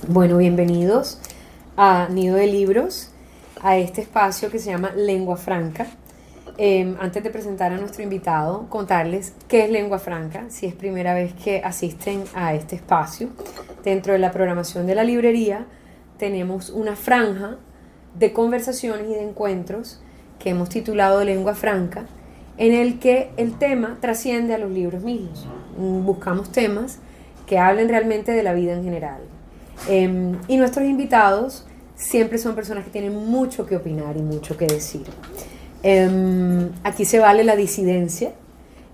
Bueno, bienvenidos a Nido de Libros, a este espacio que se llama Lengua Franca. Antes de presentar a nuestro invitado, contarles qué es Lengua Franca, si es primera vez que asisten a este espacio. Dentro de la programación de la librería tenemos una franja de conversaciones y de encuentros que hemos titulado Lengua Franca, en el que el tema trasciende a los libros mismos. Buscamos temas que hablen realmente de la vida en general. Y nuestros invitados siempre son personas que tienen mucho que opinar y mucho que decir. Aquí se vale la disidencia,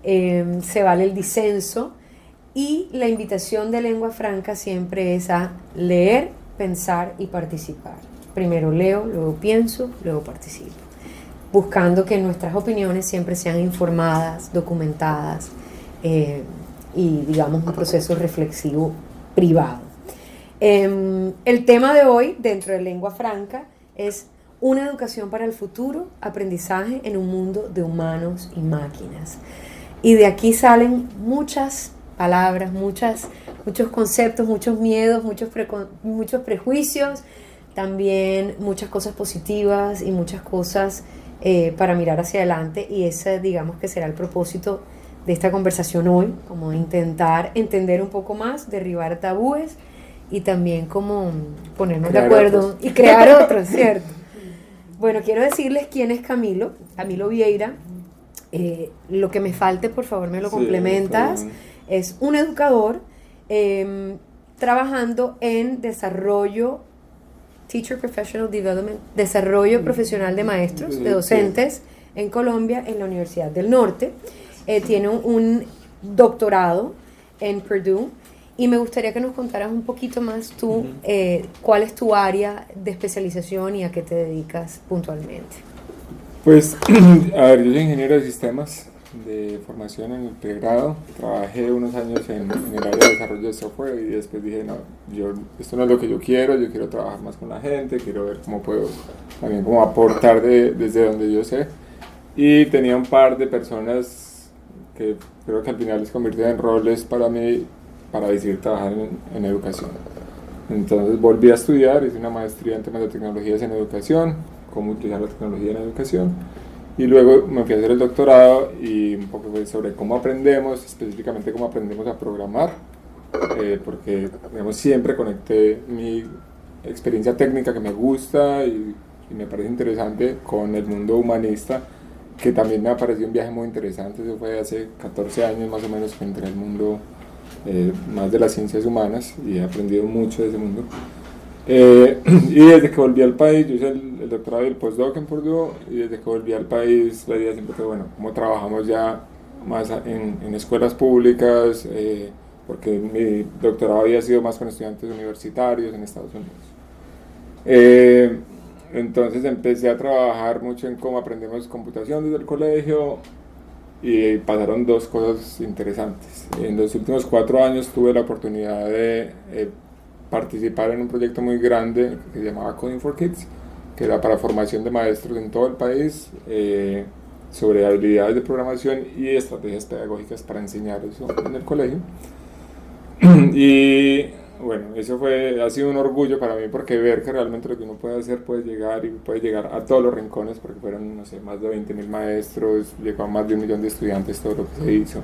se vale el disenso, y la invitación de Lengua Franca siempre es a leer, pensar y participar. Primero leo, luego pienso, luego participo, buscando que nuestras opiniones siempre sean informadas, documentadas, y digamos un proceso reflexivo privado. El tema de hoy dentro de Lengua Franca es una educación para el futuro, aprendizaje en un mundo de humanos y máquinas. Y de aquí salen muchas palabras, muchos conceptos, muchos miedos, muchos prejuicios, también muchas cosas positivas y muchas cosas para mirar hacia adelante. Y ese, digamos, que será el propósito de esta conversación hoy, como intentar entender un poco más, derribar tabúes y también como ponernos de acuerdo y crear otros, ¿cierto? Bueno, quiero decirles quién es Camilo Vieira. Lo que me falte, por favor, me lo complementas. Es un educador trabajando en desarrollo, Teacher Professional Development, desarrollo profesional de maestros, de docentes en Colombia, en la Universidad del Norte. Tiene un doctorado en Purdue. Y me gustaría que nos contaras un poquito más tú, cuál es tu área de especialización y a qué te dedicas puntualmente. Pues, a ver, yo soy ingeniero de sistemas de formación en el pregrado. Trabajé unos años en el área de desarrollo de software y después dije, no, esto no es lo que yo quiero trabajar más con la gente, quiero ver cómo puedo también como aportar desde donde yo sé. Y tenía un par de personas que creo que al final les convirtieron en roles para mí, para decidir trabajar en educación. Entonces volví a estudiar, hice una maestría en temas de tecnologías en educación, cómo utilizar la tecnología en educación, y luego me fui a hacer el doctorado y un poco fue sobre cómo aprendemos, específicamente cómo aprendemos a programar, porque digamos, siempre conecté mi experiencia técnica que me gusta y me parece interesante con el mundo humanista, que también me ha parecido un viaje muy interesante. Eso fue hace 14 años más o menos que entré al mundo más de las ciencias humanas y he aprendido mucho de ese mundo. Y desde que volví al país, yo hice el doctorado y el postdoc en Purdue, y desde que volví al país la idea siempre fue, bueno, cómo trabajamos ya más en escuelas públicas, porque mi doctorado había sido más con estudiantes universitarios en Estados Unidos. Entonces empecé a trabajar mucho en cómo aprendemos computación desde el colegio. Y pasaron dos cosas interesantes. En los últimos 4 años tuve la oportunidad de participar en un proyecto muy grande que se llamaba Coding for Kids, que era para formación de maestros en todo el país, sobre habilidades de programación y estrategias pedagógicas para enseñar eso en el colegio. Y bueno, eso ha sido un orgullo para mí, porque ver que realmente lo que uno puede hacer puede llegar a todos los rincones, porque fueron, no sé, más de 20.000 maestros, llegó a más de 1 millón de estudiantes todo lo que se hizo,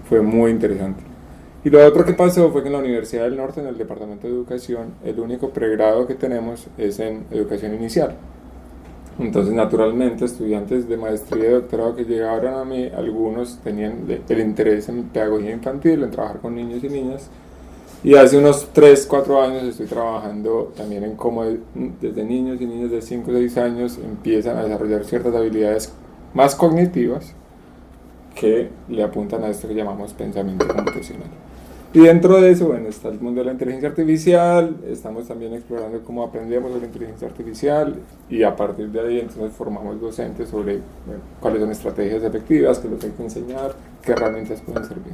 fue muy interesante. Y lo otro que pasó fue que en la Universidad del Norte, en el Departamento de Educación, el único pregrado que tenemos es en educación inicial. Entonces, naturalmente, estudiantes de maestría y doctorado que llegaron a mí, algunos tenían el interés en pedagogía infantil, en trabajar con niños y niñas. Y hace unos 3-4 años estoy trabajando también en cómo desde niños y niñas de 5 o 6 años empiezan a desarrollar ciertas habilidades más cognitivas que le apuntan a esto que llamamos pensamiento computacional. Y dentro de eso, bueno, está el mundo de la inteligencia artificial. Estamos también explorando cómo aprendemos sobre inteligencia artificial, y a partir de ahí entonces formamos docentes sobre, bueno, cuáles son estrategias efectivas, qué es lo que hay que enseñar, qué herramientas pueden servir.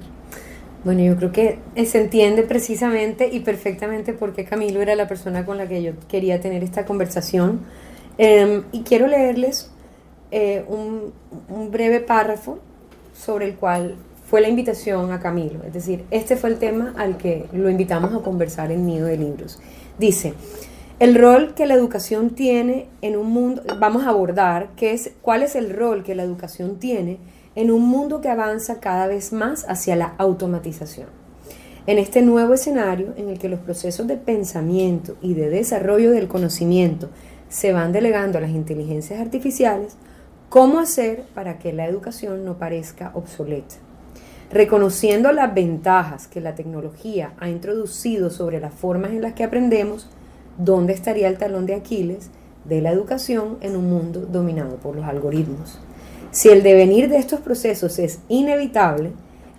Bueno, yo creo que se entiende precisamente y perfectamente por qué Camilo era la persona con la que yo quería tener esta conversación. Y quiero leerles un breve párrafo sobre el cual fue la invitación a Camilo. Es decir, este fue el tema al que lo invitamos a conversar en Nido de Libros. Dice, el rol que la educación tiene en un mundo, vamos a abordar cuál es el rol que la educación tiene en un mundo que avanza cada vez más hacia la automatización. En este nuevo escenario en el que los procesos de pensamiento y de desarrollo del conocimiento se van delegando a las inteligencias artificiales, ¿cómo hacer para que la educación no parezca obsoleta? Reconociendo las ventajas que la tecnología ha introducido sobre las formas en las que aprendemos, ¿dónde estaría el talón de Aquiles de la educación en un mundo dominado por los algoritmos? Si el devenir de estos procesos es inevitable,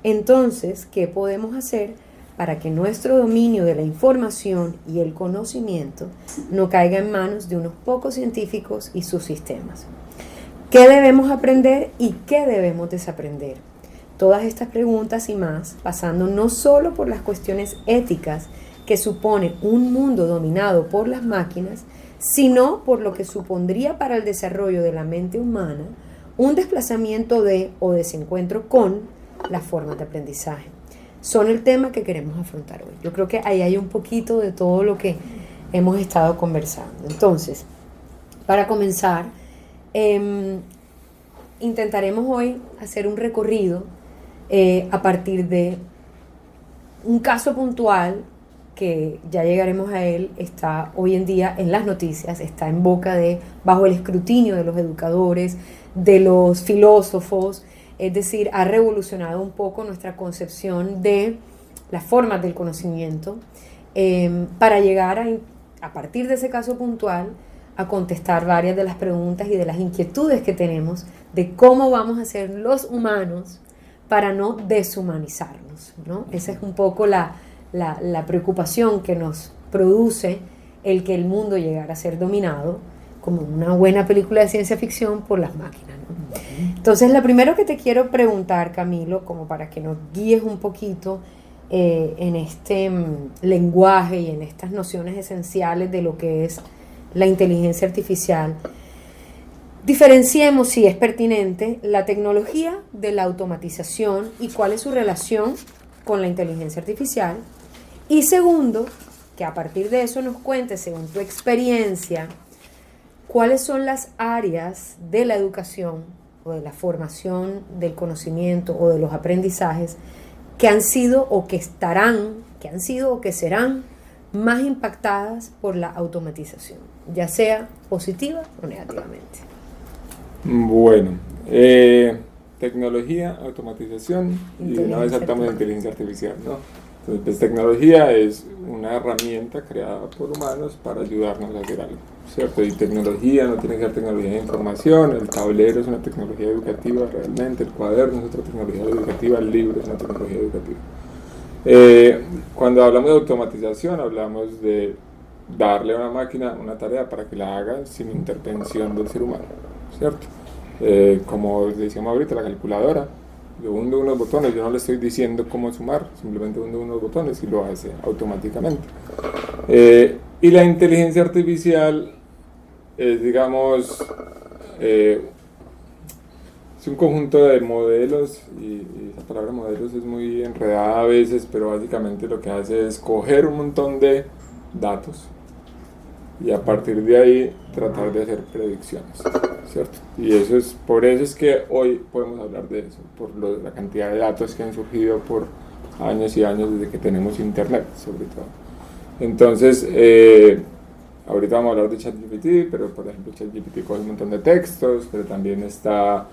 entonces, ¿qué podemos hacer para que nuestro dominio de la información y el conocimiento no caiga en manos de unos pocos científicos y sus sistemas? ¿Qué debemos aprender y qué debemos desaprender? Todas estas preguntas y más, pasando no solo por las cuestiones éticas que supone un mundo dominado por las máquinas, sino por lo que supondría para el desarrollo de la mente humana un desplazamiento de o desencuentro con las formas de aprendizaje. Son el tema que queremos afrontar hoy. Yo creo que ahí hay un poquito de todo lo que hemos estado conversando. Entonces, para comenzar, intentaremos hoy hacer un recorrido a partir de un caso puntual que ya llegaremos a él, está hoy en día en las noticias, está en boca bajo el escrutinio de los educadores, de los filósofos, es decir, ha revolucionado un poco nuestra concepción de las formas del conocimiento, para llegar a partir de ese caso puntual a contestar varias de las preguntas y de las inquietudes que tenemos de cómo vamos a ser los humanos para no deshumanizarnos, ¿no? Esa es un poco la preocupación que nos produce el que el mundo llegara a ser dominado, como una buena película de ciencia ficción, por las máquinas, ¿no? Entonces, lo primero que te quiero preguntar, Camilo, como para que nos guíes un poquito en este lenguaje y en estas nociones esenciales de lo que es la inteligencia artificial, diferenciemos, si es pertinente, la tecnología de la automatización y cuál es su relación con la inteligencia artificial. Y segundo, que a partir de eso nos cuentes, según tu experiencia, cuáles son las áreas de la educación o de la formación del conocimiento o de los aprendizajes que han sido o que serán más impactadas por la automatización, ya sea positiva o negativamente. Bueno, tecnología, automatización y de una vez saltamos a inteligencia artificial, ¿no? Entonces, pues, tecnología es una herramienta creada por humanos para ayudarnos a hacer algo, ¿cierto? Y tecnología no tiene que ser tecnología de información, el tablero es una tecnología educativa realmente, el cuaderno es otra tecnología educativa, el libro es una tecnología educativa. Cuando hablamos de automatización, hablamos de darle a una máquina una tarea para que la haga sin intervención del ser humano, ¿cierto? Como decíamos ahorita, la calculadora, yo hundo unos botones, yo no le estoy diciendo cómo sumar, simplemente hundo unos botones y lo hace automáticamente. Y la inteligencia artificial es, digamos, es un conjunto de modelos, y esa palabra modelos es muy enredada a veces, pero básicamente lo que hace es coger un montón de datos y a partir de ahí tratar de hacer predicciones, ¿cierto? Y por eso es que hoy podemos hablar de eso, por la cantidad de datos que han surgido por años y años desde que tenemos internet, sobre todo. Entonces, ahorita vamos a hablar de ChatGPT, pero por ejemplo ChatGPT coge un montón de textos, pero también está,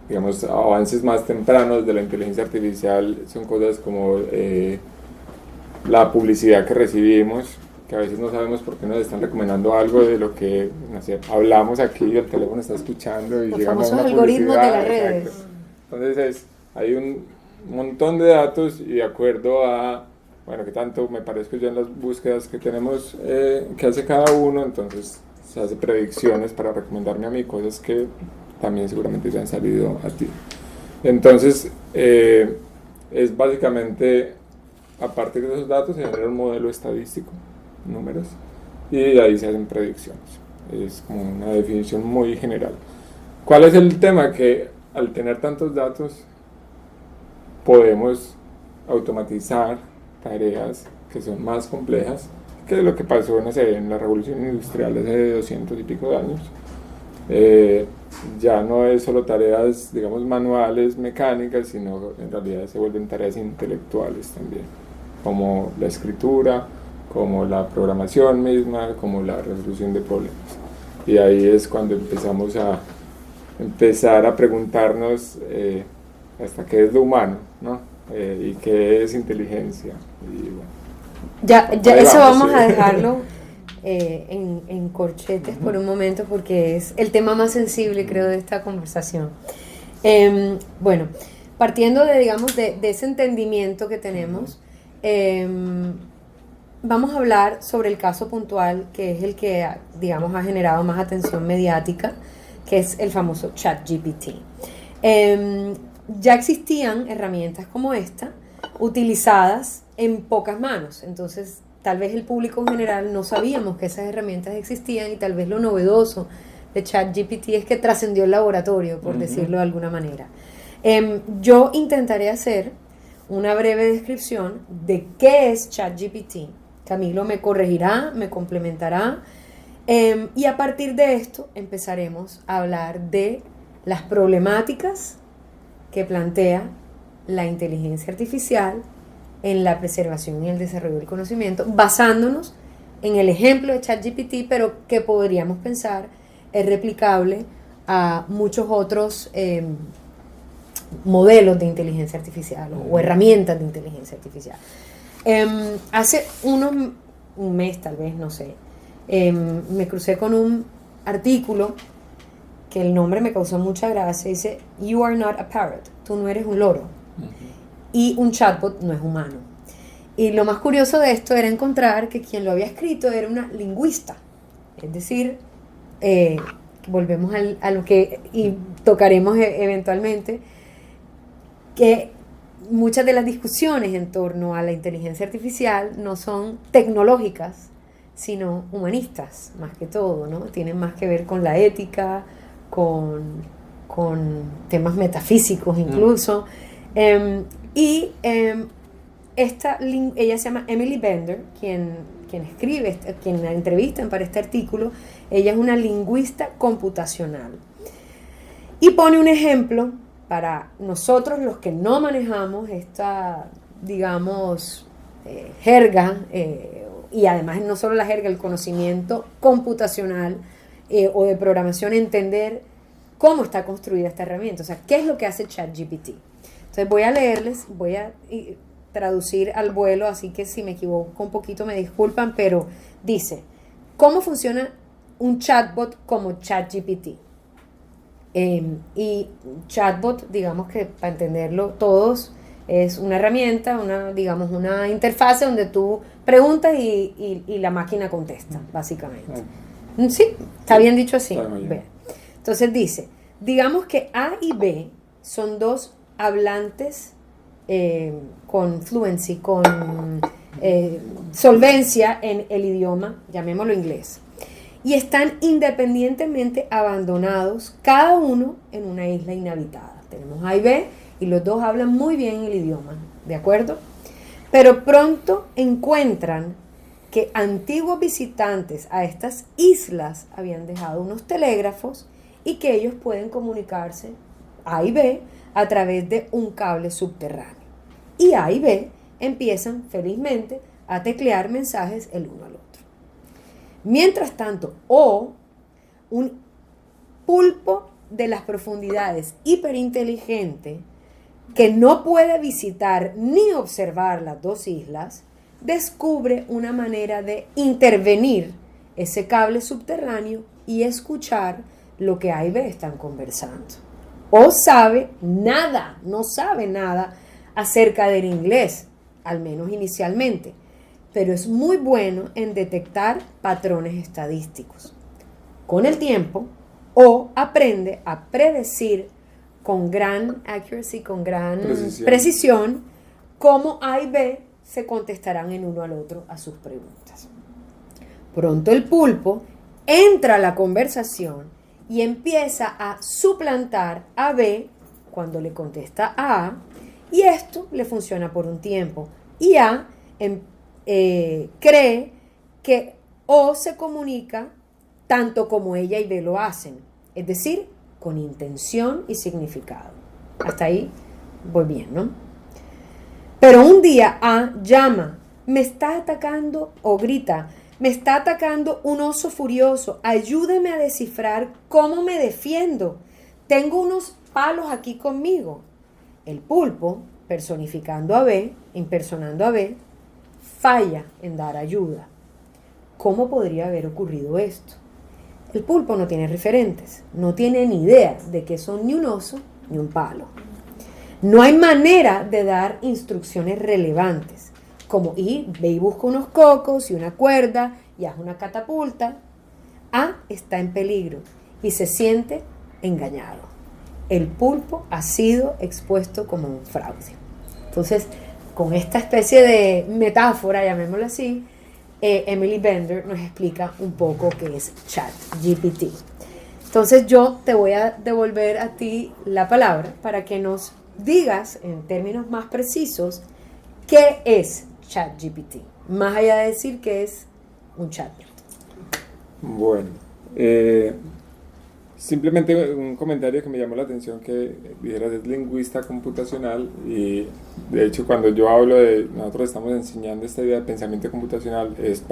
digamos, avances más tempranos de la inteligencia artificial, son cosas como la publicidad que recibimos, que a veces no sabemos por qué nos están recomendando algo de lo que, no sé, hablamos aquí y el teléfono está escuchando y los llegamos a una algoritmos publicidad, de las redes. exacto. Entonces hay un montón de datos y de acuerdo a, bueno, que tanto me parezco yo en las búsquedas que tenemos, que hace cada uno, entonces se hace predicciones para recomendarme a mí cosas que también seguramente te han salido a ti. Entonces, es básicamente, a partir de esos datos se genera un modelo estadístico, números, y de ahí se hacen predicciones. Es como una definición muy general. ¿Cuál es el tema? Que al tener tantos datos podemos automatizar tareas que son más complejas que lo que pasó, no sé, en la revolución industrial hace 200 y pico de años. Ya no es solo tareas, digamos, manuales, mecánicas, sino en realidad se vuelven tareas intelectuales también, como la escritura, como la programación misma, como la resolución de problemas. Y ahí es cuando empezamos a preguntarnos hasta qué es lo humano, ¿no? Y qué es inteligencia. Y bueno, Ya eso vamos a dejarlo en corchetes por un momento, porque es el tema más sensible, creo, de esta conversación. Bueno, partiendo de, digamos, de ese entendimiento que tenemos, vamos a hablar sobre el caso puntual, que es el que, digamos, ha generado más atención mediática, que es el famoso ChatGPT. Ya existían herramientas como esta, utilizadas en pocas manos. Entonces, tal vez el público en general no sabíamos que esas herramientas existían, y tal vez lo novedoso de ChatGPT es que trascendió el laboratorio, por decirlo de alguna manera. Yo intentaré hacer una breve descripción de qué es ChatGPT. Camilo me corregirá, me complementará, y a partir de esto empezaremos a hablar de las problemáticas que plantea la inteligencia artificial en la preservación y el desarrollo del conocimiento, basándonos en el ejemplo de ChatGPT, pero que podríamos pensar es replicable a muchos otros modelos de inteligencia artificial o herramientas de inteligencia artificial. Hace un mes, tal vez, no sé, me crucé con un artículo que el nombre me causó mucha gracia. Dice: "You are not a parrot", tú no eres un loro. Y un chatbot no es humano. Y lo más curioso de esto era encontrar que quien lo había escrito era una lingüista. Es decir, volvemos a lo que y tocaremos eventualmente, que muchas de las discusiones en torno a la inteligencia artificial no son tecnológicas, sino humanistas, más que todo, ¿no? Tienen más que ver con la ética, con temas metafísicos incluso. Ella se llama Emily Bender, quien escribe, quien la entrevistan para este artículo. Ella es una lingüista computacional y pone un ejemplo para nosotros, los que no manejamos esta, digamos, jerga, y además no solo la jerga, el conocimiento computacional o de programación, entender cómo está construida esta herramienta, o sea, qué es lo que hace ChatGPT. Entonces voy a leerles, voy a traducir al vuelo, así que si me equivoco un poquito me disculpan, pero dice: ¿cómo funciona un chatbot como ChatGPT? Y chatbot, digamos que para entenderlo todos, es una herramienta, digamos una interfase donde tú preguntas y la máquina contesta, básicamente. ¿Sí? ¿Está bien dicho así? Bien. Entonces dice, digamos que A y B son dos hablantes con fluency, con solvencia en el idioma, llamémoslo inglés, y están independientemente abandonados, cada uno en una isla inhabitada. Tenemos A y B y los dos hablan muy bien el idioma, ¿de acuerdo? Pero pronto encuentran que antiguos visitantes a estas islas habían dejado unos telégrafos y que ellos pueden comunicarse, A y B, a través de un cable subterráneo. Y A y B empiezan felizmente a teclear mensajes el uno al otro. Mientras tanto, O, un pulpo de las profundidades hiperinteligente que no puede visitar ni observar las dos islas, descubre una manera de intervenir ese cable subterráneo y escuchar lo que A y B están conversando. O no sabe nada acerca del inglés, al menos inicialmente, pero es muy bueno en detectar patrones estadísticos. Con el tiempo, O aprende a predecir con gran accuracy, con gran precisión, cómo A y B se contestarán el uno al otro a sus preguntas. Pronto el pulpo entra a la conversación y empieza a suplantar a B cuando le contesta A, Y esto le funciona por un tiempo. Y A cree que O se comunica tanto como ella y B lo hacen, es decir, con intención y significado. Hasta ahí voy bien, ¿no? Pero un día A llama, me está atacando, o grita, me está atacando un oso furioso, ayúdeme a descifrar cómo me defiendo. Tengo unos palos aquí conmigo. El pulpo, impersonando a B, falla en dar ayuda. ¿Cómo podría haber ocurrido esto? El pulpo no tiene referentes, no tiene ni idea de que son ni un oso ni un palo. No hay manera de dar instrucciones relevantes, como ve y busca unos cocos y una cuerda y haz una catapulta. A está en peligro y se siente engañado. El pulpo ha sido expuesto como un fraude. Entonces, con esta especie de metáfora, llamémoslo así, Emily Bender nos explica un poco qué es ChatGPT. Entonces yo te voy a devolver a ti la palabra para que nos digas en términos más precisos qué es ChatGPT, más allá de decir que es un chatbot. Bueno, simplemente un comentario que me llamó la atención que dijeras es lingüista computacional, y de hecho cuando yo hablo de nosotros estamos enseñando esta idea de pensamiento computacional es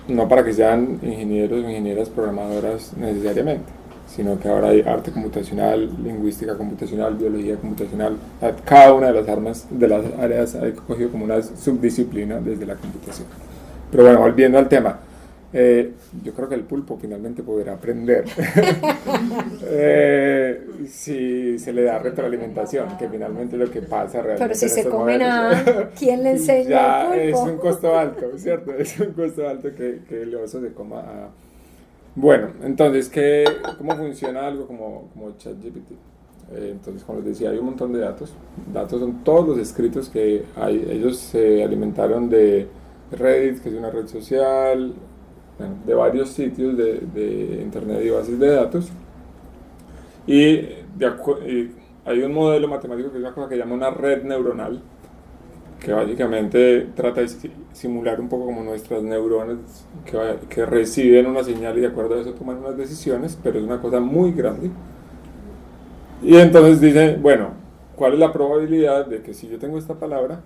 no para que sean ingenieros o ingenieras programadoras necesariamente, sino que ahora hay arte computacional, lingüística computacional, biología computacional, cada una de las áreas ha cogido como una subdisciplina desde la computación. Pero bueno, volviendo al tema, yo creo que el pulpo finalmente podrá aprender si se le da retroalimentación, que finalmente es lo que pasa realmente. Pero si se come nada, ¿quién le enseña ya al pulpo? Es un costo alto, ¿cierto? Es un costo alto que el oso se coma a... Bueno, entonces, ¿cómo funciona algo como ChatGPT? Entonces, como les decía, hay un montón de datos. Datos son todos los escritos que hay. Ellos se alimentaron de Reddit, que es una red social, bueno, de varios sitios de internet y bases de datos. Y hay un modelo matemático que es una cosa que llama una red neuronal, que básicamente trata de simular un poco como nuestras neuronas que reciben una señal y de acuerdo a eso toman unas decisiones, pero es una cosa muy grande. Y entonces dice, bueno, ¿cuál es la probabilidad de que si yo tengo esta palabra,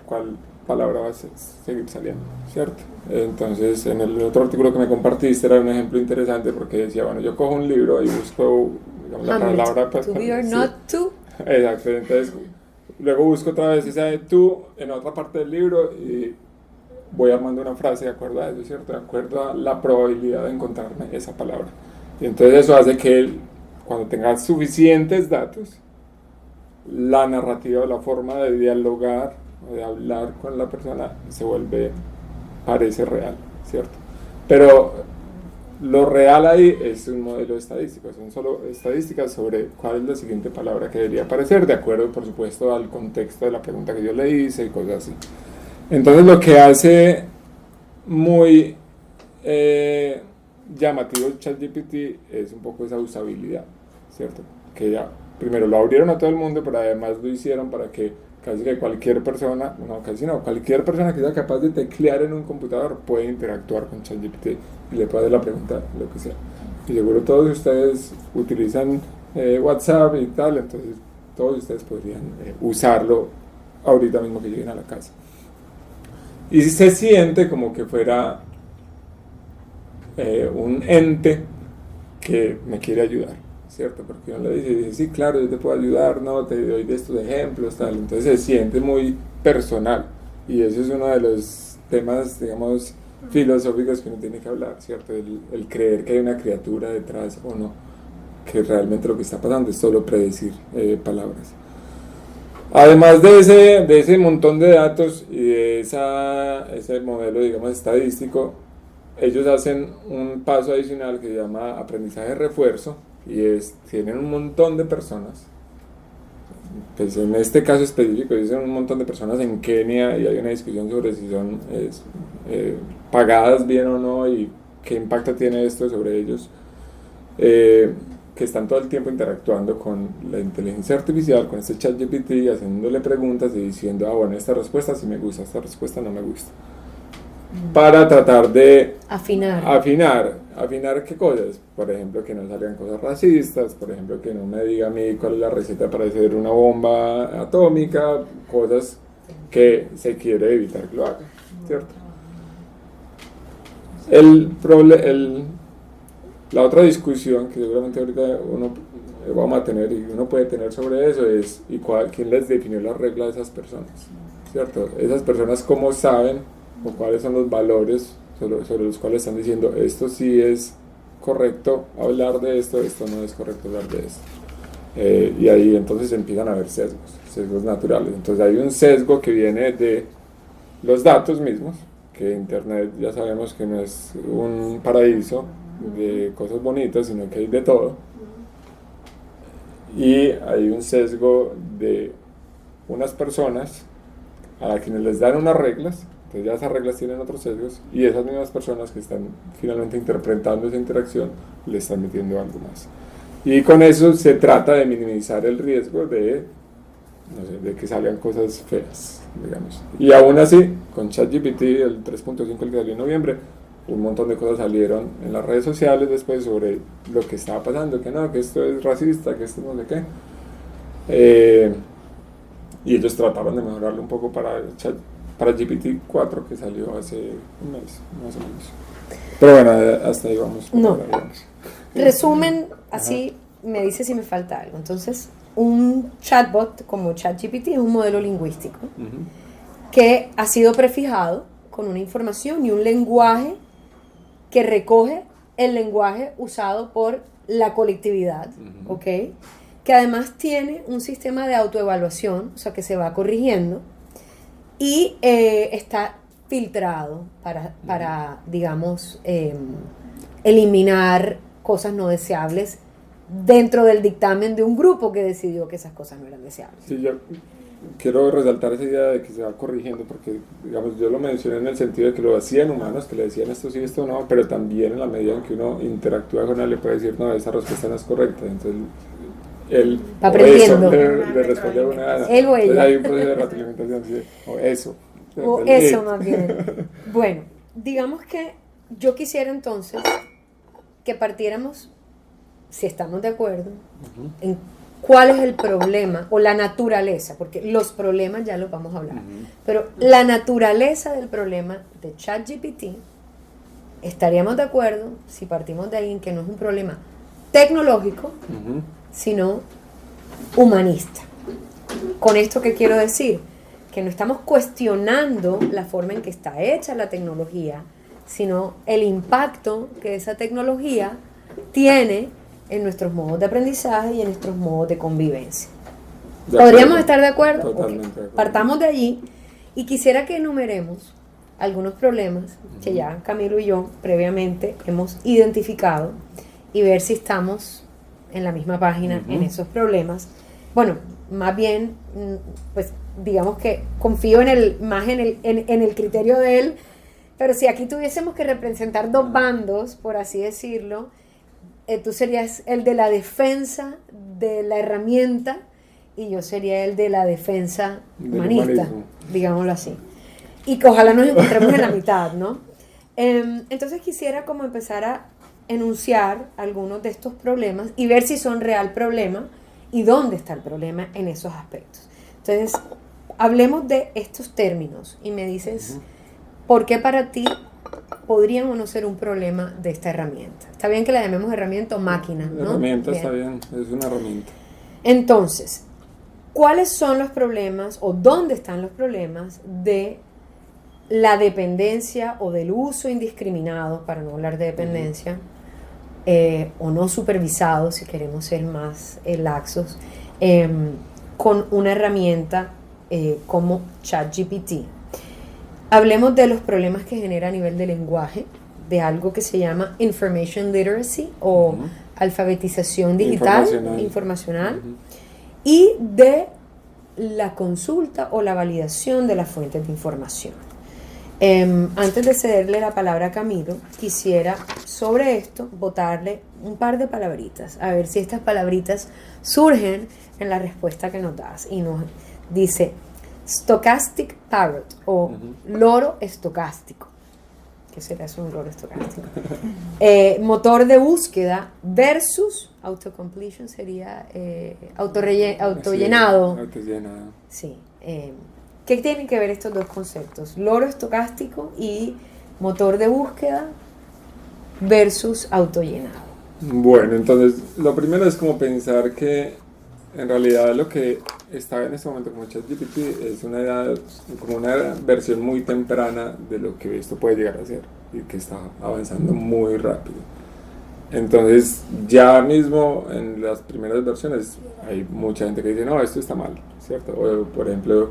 cuál palabra va a seguir saliendo? ¿Cierto? Entonces, en el otro artículo que me compartiste era un ejemplo interesante porque decía, bueno, yo cojo un libro y busco, digamos, la palabra... To be or not to. Exacto, entonces... Luego busco otra vez esa de tú en otra parte del libro y voy armando una frase de acuerdo a eso, ¿cierto? De acuerdo a la probabilidad de encontrarme esa palabra. Y entonces eso hace que cuando tenga suficientes datos, la narrativa o la forma de dialogar o de hablar con la persona parece real, ¿cierto? Pero lo real ahí es un modelo estadístico, son solo estadísticas sobre cuál es la siguiente palabra que debería aparecer, de acuerdo, por supuesto, al contexto de la pregunta que yo le hice y cosas así. Entonces, lo que hace muy llamativo el ChatGPT es un poco esa usabilidad, ¿cierto? Que ya, primero lo abrieron a todo el mundo, pero además lo hicieron para que casi que cualquier persona, cualquier persona que sea capaz de teclear en un computador puede interactuar con ChatGPT y le puede hacer la pregunta, lo que sea. Y seguro todos ustedes utilizan WhatsApp y tal, entonces todos ustedes podrían usarlo ahorita mismo que lleguen a la casa. Y se siente como que fuera un ente que me quiere ayudar, ¿cierto? Porque uno le dice, sí, claro, yo te puedo ayudar, no, te doy de estos ejemplos, tal. Entonces se siente muy personal y eso es uno de los temas, digamos, filosóficos que uno tiene que hablar, ¿cierto? El creer que hay una criatura detrás o no, que realmente lo que está pasando es solo predecir palabras. Además de ese montón de datos y de ese modelo, digamos, estadístico, ellos hacen un paso adicional que se llama aprendizaje de refuerzo y tienen un montón de personas, pues en este caso específico dicen un montón de personas en Kenia y hay una discusión sobre si son pagadas bien o no y qué impacto tiene esto sobre ellos. que están todo el tiempo interactuando con la inteligencia artificial, con este ChatGPT, haciéndole preguntas y diciendo, ah, bueno, esta respuesta sí me gusta, esta respuesta no me gusta. Para tratar de afinar qué cosas, por ejemplo, que no salgan cosas racistas, por ejemplo, que no me diga a mí cuál es la receta para hacer una bomba atómica, cosas que se quiere evitar que lo haga, ¿cierto? La otra discusión que seguramente ahorita vamos a tener y uno puede tener sobre eso es quién les definió las reglas a esas personas, ¿cierto? Esas personas cómo saben o cuáles son los valores sobre los cuales están diciendo esto sí es correcto hablar de esto no es correcto hablar de esto. Y ahí entonces empiezan a haber sesgos naturales. Entonces hay un sesgo que viene de los datos mismos, que Internet ya sabemos que no es un paraíso de cosas bonitas, sino que hay de todo. Y hay un sesgo de unas personas a quienes les dan unas reglas, entonces ya esas reglas tienen otros sesgos, y esas mismas personas que están finalmente interpretando esa interacción le están metiendo algo más. Y con eso se trata de minimizar el riesgo de que salgan cosas feas, digamos. Y aún así, con ChatGPT, el 3.5 que salió en noviembre, un montón de cosas salieron en las redes sociales después sobre lo que estaba pasando, que no, que esto es racista, que esto no sé qué. Y ellos trataron de mejorarlo un poco para GPT-4, que salió hace un mes, más o menos. Pero bueno, hasta ahí vamos. No. Resumen, así me dice si me falta algo. Entonces, un chatbot como ChatGPT es un modelo lingüístico que ha sido prefijado con una información y un lenguaje que recoge el lenguaje usado por la colectividad, ¿ok? Que además tiene un sistema de autoevaluación, o sea, que se va corrigiendo y está filtrado para digamos, eliminar cosas no deseables dentro del dictamen de un grupo que decidió que esas cosas no eran deseables. Sí, yo quiero resaltar esa idea de que se va corrigiendo, porque digamos, yo lo mencioné en el sentido de que lo hacían humanos, que le decían esto sí, esto no, pero también en la medida en que uno interactúa con él le puede decir, no, esa respuesta no es correcta, entonces él va aprendiendo, le responde a una, él o ella. Hay un proceso de retroalimentación, sí, o eso más bien. Bueno, digamos que yo quisiera entonces que partiéramos, si estamos de acuerdo, en cuál es el problema o la naturaleza, porque los problemas ya los vamos a hablar, pero la naturaleza del problema de ChatGPT, estaríamos de acuerdo si partimos de ahí en que no es un problema tecnológico, sino humanista. Con esto, ¿qué quiero decir? Que no estamos cuestionando la forma en que está hecha la tecnología, sino el impacto que esa tecnología tiene en nuestros modos de aprendizaje y en nuestros modos de convivencia. ¿Podríamos estar de acuerdo? Totalmente de acuerdo. Partamos de allí y quisiera que enumeremos algunos problemas que ya Camilo y yo previamente hemos identificado y ver si estamos en la misma página en esos problemas. Bueno, más bien, pues digamos que confío más en el criterio de él, pero si aquí tuviésemos que representar dos bandos, por así decirlo, tú serías el de la defensa de la herramienta y yo sería el de la defensa humanista, digámoslo así. Y que ojalá nos encontremos en la mitad, ¿no? Entonces quisiera como empezar a enunciar algunos de estos problemas y ver si son real problema y dónde está el problema en esos aspectos. Entonces, hablemos de estos términos y me dices por qué para ti podrían o no ser un problema de esta herramienta. Está bien que la llamemos herramienta o máquina, ¿no? Herramienta, bien. Está bien, es una herramienta. Entonces, ¿cuáles son los problemas o dónde están los problemas de la dependencia o del uso indiscriminado, para no hablar de dependencia, o no supervisado, si queremos ser más laxos, con una herramienta como ChatGPT? Hablemos de los problemas que genera a nivel de lenguaje, de algo que se llama Information Literacy o alfabetización digital, informacional, y de la consulta o la validación de las fuentes de información. Antes de cederle la palabra a Camilo, quisiera sobre esto botarle un par de palabritas, a ver si estas palabritas surgen en la respuesta que nos das. Y nos dice stochastic parrot o loro estocástico. ¿Qué será eso, un loro estocástico? Motor de búsqueda versus autocompletion sería autollenado. Sí, autollenado. Sí. ¿Qué tienen que ver estos dos conceptos? Loro estocástico y motor de búsqueda versus autollenado. Bueno, entonces lo primero es como pensar que en realidad lo que está en este momento como ChatGPT es como una versión muy temprana de lo que esto puede llegar a ser y que está avanzando muy rápido. Entonces ya mismo en las primeras versiones hay mucha gente que dice no, esto está mal, ¿cierto? O por ejemplo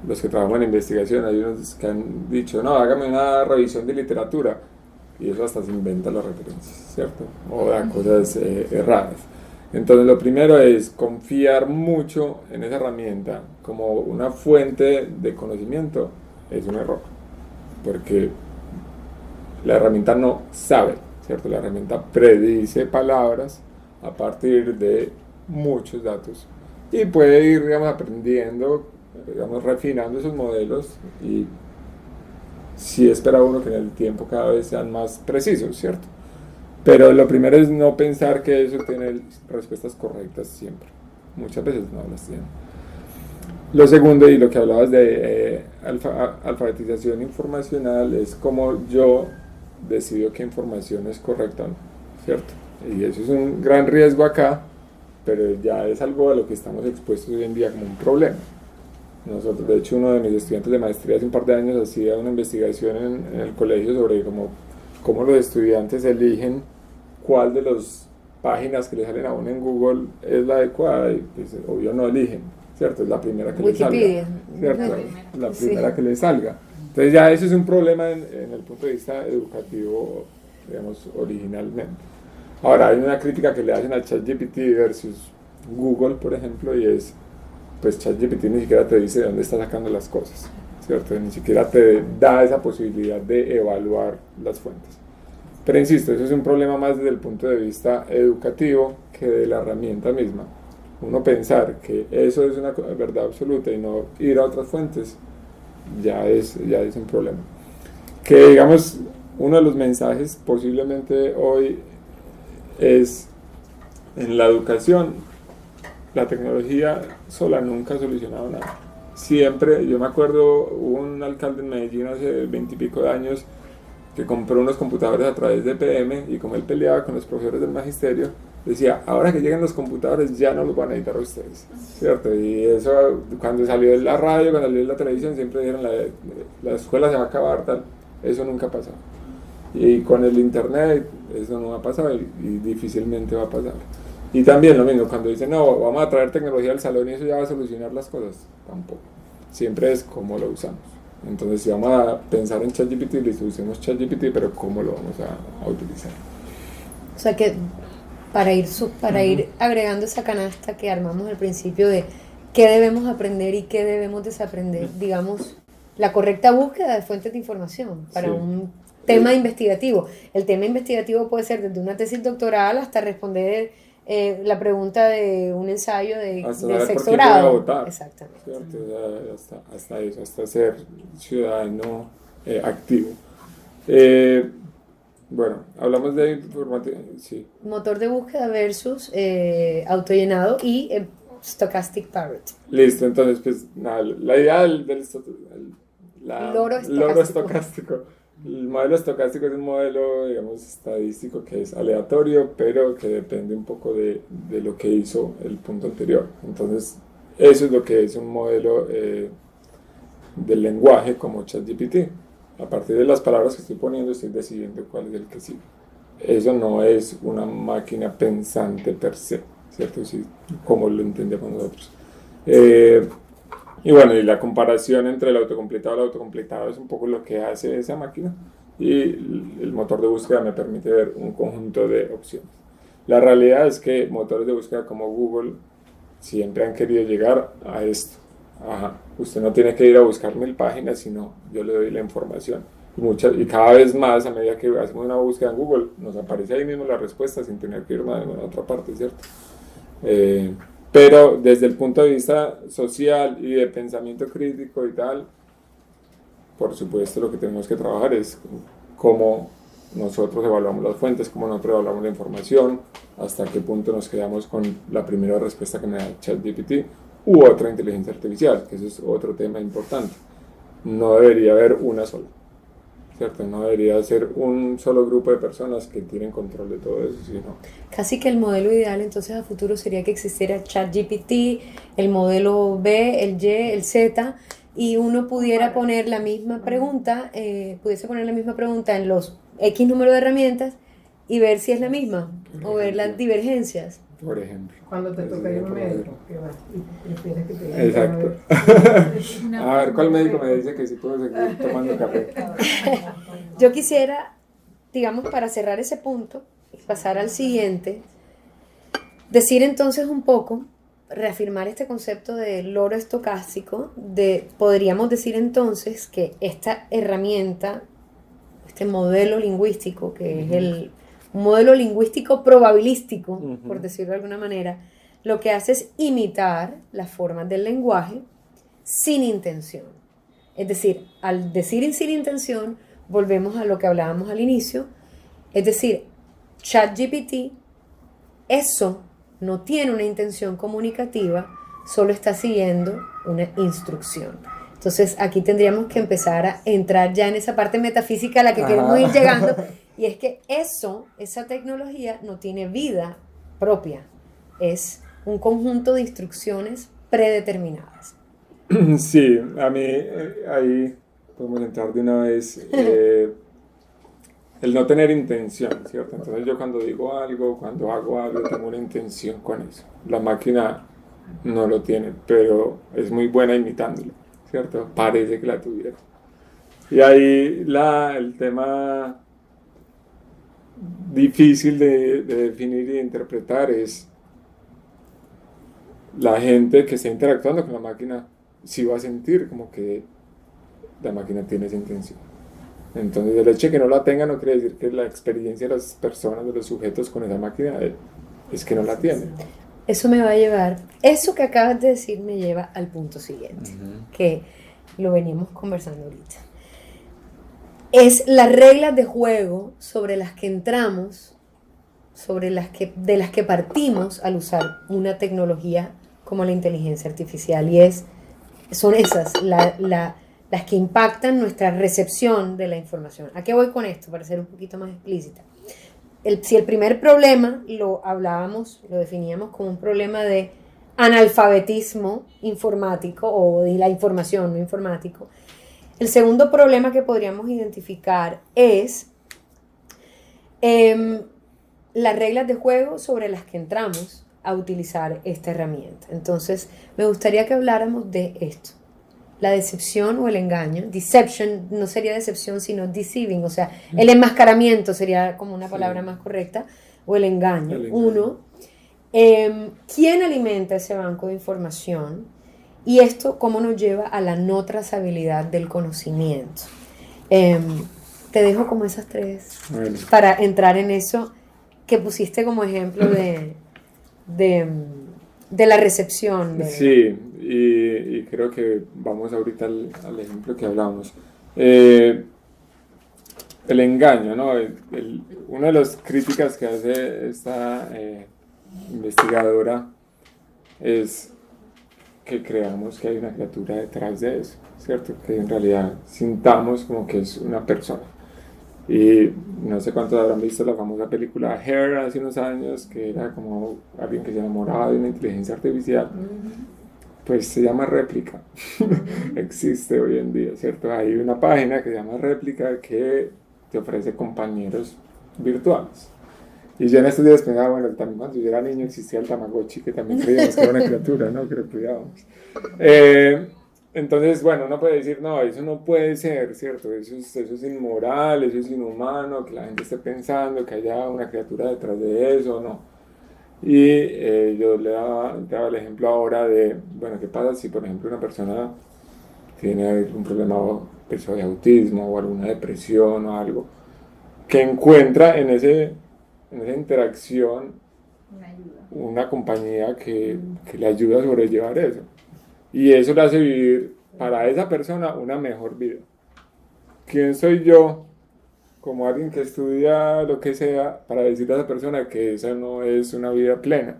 los que trabajan en investigación, hay unos que han dicho no, hágame una revisión de literatura y eso hasta se inventa las referencias, ¿cierto? O da cosas erradas. Entonces lo primero es confiar mucho en esa herramienta como una fuente de conocimiento, es un error, porque la herramienta no sabe, ¿cierto? La herramienta predice palabras a partir de muchos datos y puede ir, digamos, aprendiendo, digamos, refinando esos modelos y sí espera uno que en el tiempo cada vez sean más precisos, ¿cierto? Pero lo primero es no pensar que eso tiene respuestas correctas siempre. Muchas veces no las tiene. Lo segundo, y lo que hablabas de alfabetización informacional, es como yo decido qué información es correcta o no, ¿cierto? Y eso es un gran riesgo acá, pero ya es algo a lo que estamos expuestos hoy en día como un problema. Nosotros, de hecho, uno de mis estudiantes de maestría hace un par de años hacía una investigación en el colegio sobre cómo los estudiantes eligen cuál de las páginas que le salen a uno en Google es la adecuada y pues, obvio no eligen, ¿cierto? Es la primera que Wikipedia. le salga, ¿cierto? La primera que le salga. Entonces ya eso es un problema en el punto de vista educativo, digamos, originalmente. Ahora hay una crítica que le hacen a ChatGPT versus Google, por ejemplo, y es, pues ChatGPT ni siquiera te dice de dónde está sacando las cosas, ¿cierto? Ni siquiera te da esa posibilidad de evaluar las fuentes. Pero insisto, eso es un problema más desde el punto de vista educativo que de la herramienta misma. Uno pensar que eso es una verdad absoluta y no ir a otras fuentes, ya es un problema. Que digamos, uno de los mensajes posiblemente hoy es en la educación, la tecnología sola nunca ha solucionado nada. Siempre, yo me acuerdo, hubo un alcalde en Medellín hace 20 y pico de años que compró unos computadores a través de PM y como él peleaba con los profesores del magisterio, decía, ahora que lleguen los computadores ya no los van a editar ustedes, ¿cierto? Y eso cuando salió en la radio, cuando salió en la televisión, siempre dijeron la escuela se va a acabar, tal. Eso nunca ha pasado. Y con el internet eso no ha pasado y difícilmente va a pasar. Y también lo mismo, cuando dicen, no, vamos a traer tecnología al salón y eso ya va a solucionar las cosas, tampoco. Siempre es cómo lo usamos. Entonces, si vamos a pensar en ChatGPT, le usemos ChatGPT, pero ¿cómo lo vamos a utilizar? O sea que para ir agregando esa canasta que armamos al principio de qué debemos aprender y qué debemos desaprender, digamos, la correcta búsqueda de fuentes de información para un tema investigativo. El tema investigativo puede ser desde una tesis doctoral hasta responder la pregunta de un ensayo de sexto grado. Voy a votar, exactamente. ¿Cierto? Hasta eso, hasta ser ciudadano activo. Bueno, hablamos de informativo. Sí. Motor de búsqueda versus autollenado y stochastic parrot. Listo, entonces, pues nada, la idea del loro estocástico. El modelo estocástico es un modelo, digamos, estadístico que es aleatorio, pero que depende un poco de lo que hizo el punto anterior. Entonces, eso es lo que es un modelo del lenguaje como ChatGPT. A partir de las palabras que estoy poniendo, estoy decidiendo cuál es el que sigue. Eso no es una máquina pensante per se, ¿cierto? Sí, como lo entendemos nosotros. Y bueno, y la comparación entre el autocompletado y el autocompletado es un poco lo que hace esa máquina y el motor de búsqueda me permite ver un conjunto de opciones. La realidad es que motores de búsqueda como Google siempre han querido llegar a esto. Usted no tiene que ir a buscar 1000 páginas, sino yo le doy la información Y cada vez más, a medida que hacemos una búsqueda en Google, nos aparece ahí mismo la respuesta sin tener que ir a ninguna otra parte, ¿cierto? Eh, pero desde el punto de vista social y de pensamiento crítico y tal, por supuesto lo que tenemos que trabajar es cómo nosotros evaluamos las fuentes, cómo nosotros evaluamos la información, hasta qué punto nos quedamos con la primera respuesta que me da ChatGPT u otra inteligencia artificial, que eso es otro tema importante. No debería haber una sola, ¿cierto? No debería ser un solo grupo de personas que tienen control de todo eso, sino... Casi que el modelo ideal entonces a futuro sería que existiera ChatGPT, el modelo B, el Y, el Z, y uno pudiera poner la misma pregunta, pudiese poner la misma pregunta en los X número de herramientas y ver si es la misma, o ver las divergencias. Por ejemplo. Cuando te toca ir a un médico, que vas y prefieres que te digan. Exacto. A ver, ¿cuál médico me dice que sí puedo seguir tomando café? Yo quisiera, digamos, para cerrar ese punto y pasar al siguiente, decir entonces un poco, reafirmar este concepto de loro estocástico, podríamos decir entonces que esta herramienta, este modelo lingüístico, que es un modelo lingüístico probabilístico, por decirlo de alguna manera, lo que hace es imitar las formas del lenguaje sin intención. Es decir, al decir sin intención, volvemos a lo que hablábamos al inicio, es decir, ChatGPT, eso no tiene una intención comunicativa, solo está siguiendo una instrucción. Entonces aquí tendríamos que empezar a entrar ya en esa parte metafísica a la que queremos ir llegando, y es que esa tecnología no tiene vida propia, es un conjunto de instrucciones predeterminadas. Sí, a mí ahí podemos entrar de una vez. El no tener intención, ¿cierto? Entonces yo cuando digo algo, cuando hago algo, tengo una intención con eso. La máquina no lo tiene, pero es muy buena imitándolo, ¿cierto? Parece que la tuviera. Y ahí el tema difícil de definir y de interpretar es la gente que está interactuando con la máquina, sí va a sentir como que la máquina tiene esa intención. Entonces el hecho de que no la tenga no quiere decir que la experiencia de las personas, de los sujetos con esa máquina es que no la tienen. Eso me va a llevar, eso que acabas de decir me lleva al punto siguiente, que lo veníamos conversando ahorita. Es las reglas de juego sobre las que entramos, de las que partimos al usar una tecnología como la inteligencia artificial, y son esas, las que impactan nuestra recepción de la información. ¿A qué voy con esto? Para ser un poquito más explícita. Si el primer problema lo definíamos como un problema de analfabetismo informático o de la información no informático, el segundo problema que podríamos identificar es las reglas de juego sobre las que entramos a utilizar esta herramienta. Entonces, me gustaría que habláramos de esto. La decepción o el engaño. Deception no sería decepción, sino deceiving, o sea, el enmascaramiento sería como una palabra más correcta, o el engaño. Uno, ¿quién alimenta ese banco de información? Y esto, ¿cómo nos lleva a la no trazabilidad del conocimiento? Te dejo como esas tres para entrar en eso que pusiste como ejemplo de la recepción. Sí, y creo que vamos ahorita al ejemplo que hablamos. El engaño, ¿no? Una de las críticas que hace esta investigadora es que creamos que hay una criatura detrás de eso, ¿cierto? Que en realidad sintamos como que es una persona. Y no sé cuántos habrán visto la famosa película Hair hace unos años, que era como alguien que se enamoraba de una inteligencia artificial. Pues se llama Réplica. Existe hoy en día, ¿cierto? Hay una página que se llama Réplica que te ofrece compañeros virtuales. Y yo en estos días pensaba, bueno, también cuando yo era niño existía el Tamagotchi, que también creíamos que era una criatura, ¿no? Que lo cuidábamos. Entonces, bueno, uno puede decir, no, eso no puede ser, ¿cierto? Eso es inmoral, eso es inhumano, que la gente esté pensando que haya una criatura detrás de eso, ¿no? Y yo le daba el ejemplo ahora de, bueno, ¿qué pasa si, por ejemplo, una persona tiene un problema pues, o de autismo o alguna depresión o algo, que encuentra en esa interacción una compañía que le ayuda a sobrellevar eso. Y eso le hace vivir para esa persona una mejor vida. ¿Quién soy yo, como alguien que estudia lo que sea, para decirle a esa persona que esa no es una vida plena?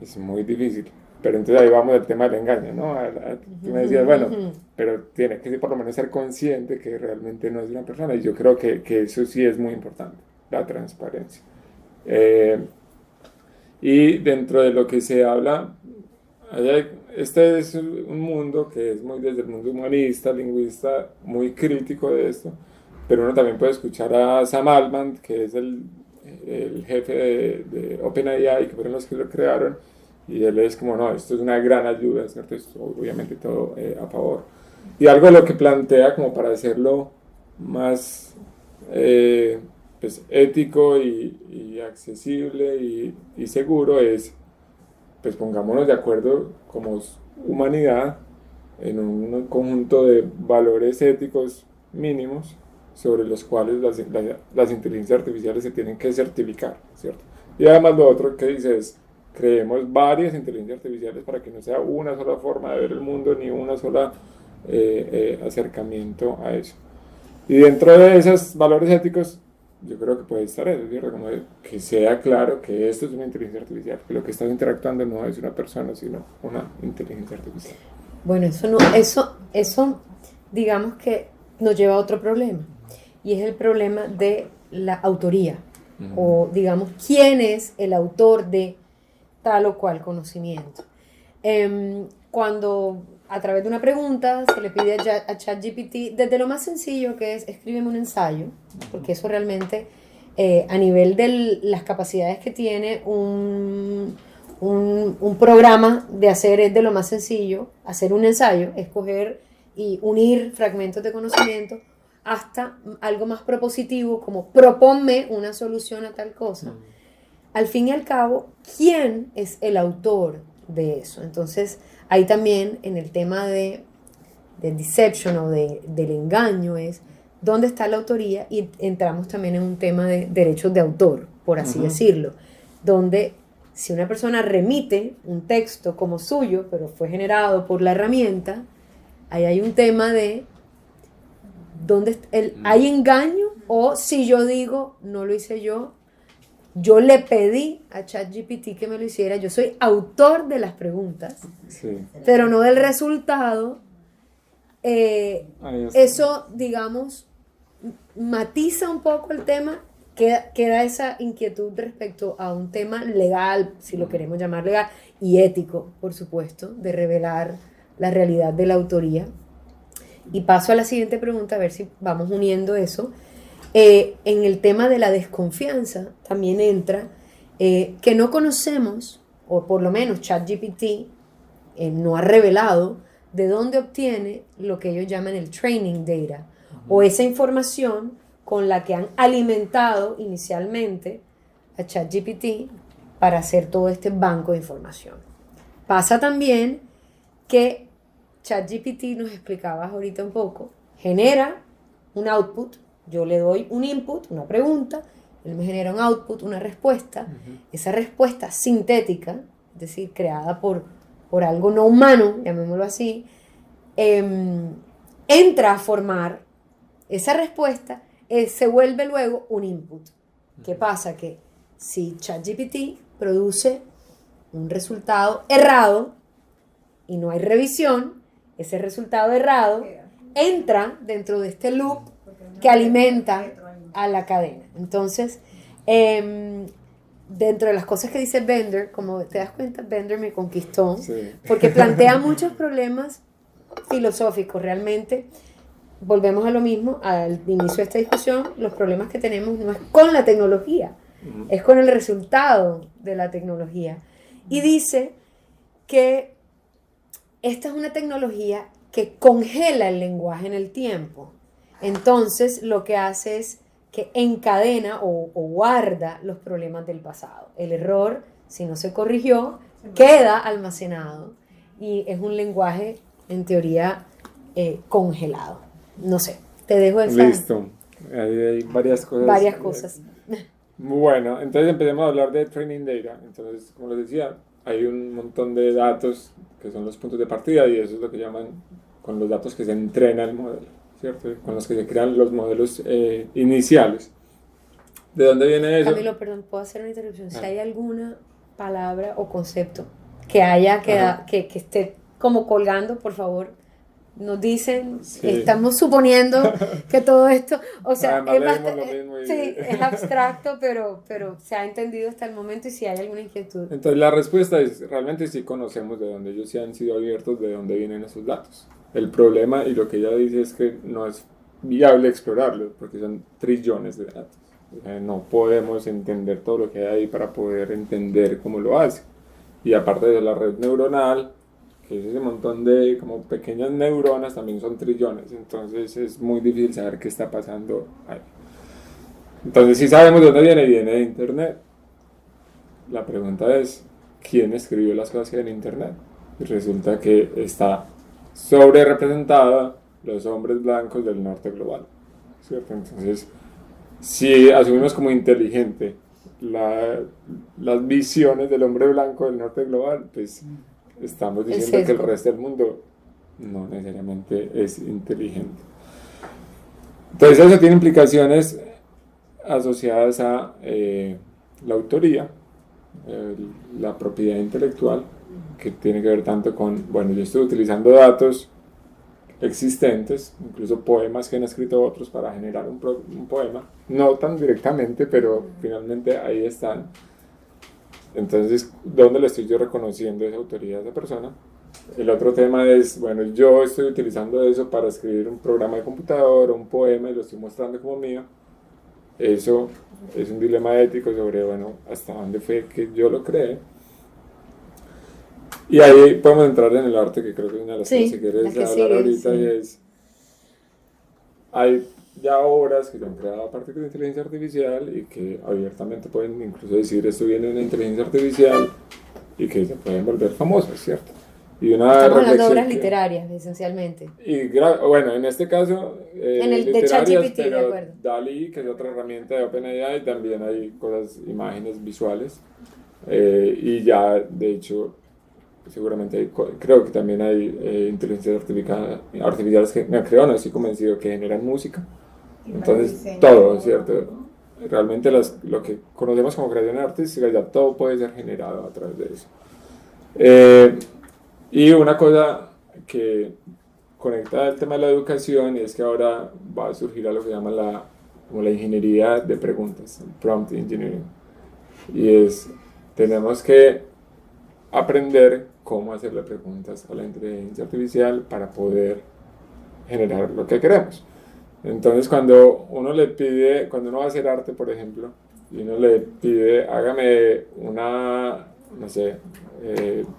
Es muy difícil. Pero entonces ahí vamos al tema del engaño, ¿no? Tú me decías, bueno, pero tiene que por lo menos ser consciente que realmente no es una persona. Y yo creo que eso sí es muy importante, la transparencia. Y dentro de lo que se habla, este es un mundo que es muy desde el mundo humanista, lingüista, muy crítico de esto, pero uno también puede escuchar a Sam Altman, que es el jefe de OpenAI, que fueron los que lo crearon, y él es como, no, esto es una gran ayuda, ¿cierto? Esto, obviamente todo a favor. Y algo de lo que plantea como para hacerlo más pues, ético y accesible y seguro es, pues pongámonos de acuerdo como humanidad en un conjunto de valores éticos mínimos sobre los cuales las inteligencias artificiales se tienen que certificar, ¿cierto? Y además lo otro que dice es, creemos varias inteligencias artificiales para que no sea una sola forma de ver el mundo ni una sola acercamiento a eso. Y dentro de esos valores éticos, yo creo que puede estar eso, ¿cierto? Como que sea claro que esto es una inteligencia artificial, que lo que estás interactuando no es una persona, sino una inteligencia artificial. Bueno, eso digamos que nos lleva a otro problema, y es el problema de la autoría, o digamos, quién es el autor de tal o cual conocimiento. Cuando a través de una pregunta se le pide a ChatGPT, desde lo más sencillo que es, escríbeme un ensayo, porque eso realmente, a nivel de las capacidades que tiene un programa de hacer, es de lo más sencillo, hacer un ensayo, escoger y unir fragmentos de conocimiento, hasta algo más propositivo, como proponme una solución a tal cosa. Al fin y al cabo, ¿quién es el autor de eso? Entonces, ahí también en el tema de deception o del engaño es dónde está la autoría, y entramos también en un tema de derechos de autor, por así decirlo, donde si una persona remite un texto como suyo, pero fue generado por la herramienta, ahí hay un tema de dónde hay engaño, o si yo digo, no lo hice yo le pedí a ChatGPT que me lo hiciera, yo soy autor de las preguntas, sí, pero no del resultado. Eso, digamos, matiza un poco el tema, queda esa inquietud respecto a un tema legal, si lo queremos llamar legal, y ético, por supuesto, de revelar la realidad de la autoría. Y paso a la siguiente pregunta, a ver si vamos uniendo eso. En el tema de la desconfianza también entra que no conocemos, o por lo menos ChatGPT no ha revelado de dónde obtiene lo que ellos llaman el training data, o esa información con la que han alimentado inicialmente a ChatGPT para hacer todo este banco de información. Pasa también que ChatGPT, nos explicabas ahorita un poco, genera un output. Yo le doy un input, una pregunta, él me genera un output, una respuesta. Esa respuesta sintética, es decir, creada por algo no humano, llamémoslo así, entra a formar esa respuesta, se vuelve luego un input. ¿Qué pasa? Que si ChatGPT produce un resultado errado y no hay revisión, ese resultado errado entra dentro de este loop que alimenta a la cadena. Entonces, dentro de las cosas que dice Bender, como te das cuenta, Bender me conquistó, sí, porque plantea muchos problemas filosóficos. Realmente, volvemos a lo mismo, al inicio de esta discusión, los problemas que tenemos no es con la tecnología, es con el resultado de la tecnología. Y dice que esta es una tecnología que congela el lenguaje en el tiempo. Entonces, lo que hace es que encadena o guarda los problemas del pasado. El error, si no se corrigió, queda almacenado y es un lenguaje, en teoría, congelado. no sé, te dejo esa. Listo. Ahí hay varias cosas. Varias cosas. Bueno, entonces empecemos a hablar de training data. Entonces, como les decía, hay un montón de datos que son los puntos de partida y eso es lo que llaman con los datos que se entrena el modelo, ¿cierto? Con los que se crean los modelos iniciales. ¿De dónde viene eso? Camilo, perdón, ¿puedo hacer una interrupción? Si hay alguna palabra o concepto que haya que esté como colgando, por favor, nos dicen, Sí. estamos suponiendo que todo esto, o sea, Además, es leímos bastante, lo mismo y- sí, es abstracto, pero se ha entendido hasta el momento y si hay alguna inquietud. Entonces la respuesta es, realmente sí conocemos de dónde ellos sí han sido abiertos, de dónde vienen esos datos. El problema, y lo que ella dice, es que no es viable explorarlos, porque son trillones de datos. O sea, no podemos entender todo lo que hay ahí para poder entender cómo lo hace. Y aparte de la red neuronal, que es ese montón de como pequeñas neuronas, también son trillones. Entonces es muy difícil saber qué está pasando ahí. Entonces sí sabemos de dónde viene de Internet. La pregunta es, ¿quién escribió las cosas que hay en Internet? Y resulta que está sobre representada los hombres blancos del norte global, ¿cierto? Entonces, si asumimos como inteligente las visiones del hombre blanco del norte global, pues estamos diciendo que el resto del mundo no necesariamente es inteligente. Entonces eso tiene implicaciones asociadas a la autoría, la propiedad intelectual, que tiene que ver tanto con, bueno, yo estoy utilizando datos existentes, incluso poemas que han escrito otros para generar un poema, no tan directamente, pero finalmente ahí están. Entonces, ¿dónde le estoy yo reconociendo esa autoría a esa persona? El otro tema es, bueno, yo estoy utilizando eso para escribir un programa de computador o un poema y lo estoy mostrando como mío. Eso es un dilema ético sobre, bueno, hasta dónde fue que yo lo creé. Y ahí podemos entrar en el arte, que creo que es una de las cosas que quieres hablar ahorita, y es, hay ya obras que se han creado a partir de la inteligencia artificial y que abiertamente pueden incluso decir esto viene de una inteligencia artificial y que se pueden volver famosas, ¿cierto? Y una Estamos hablando de obras reflexión literarias, esencialmente. y bueno, en este caso En el de literarias, ChatGPT, de pero acuerdo. DALL-E, que es otra herramienta de OpenAI, también hay cosas, imágenes visuales, y ya de hecho seguramente creo que también hay inteligencias artificiales que, no creo, no estoy convencido, que generan música. Entonces todo, ¿cierto? Realmente lo que conocemos como creación artística, ya todo puede ser generado a través de eso. Y una cosa que conecta el tema de la educación es que ahora va a surgir algo que se llama como la ingeniería de preguntas, el prompt engineering. Y tenemos que aprender cómo hacerle preguntas a la inteligencia artificial para poder generar lo que queremos. Entonces, cuando uno va a hacer arte, por ejemplo, y uno le pide, hágame no sé,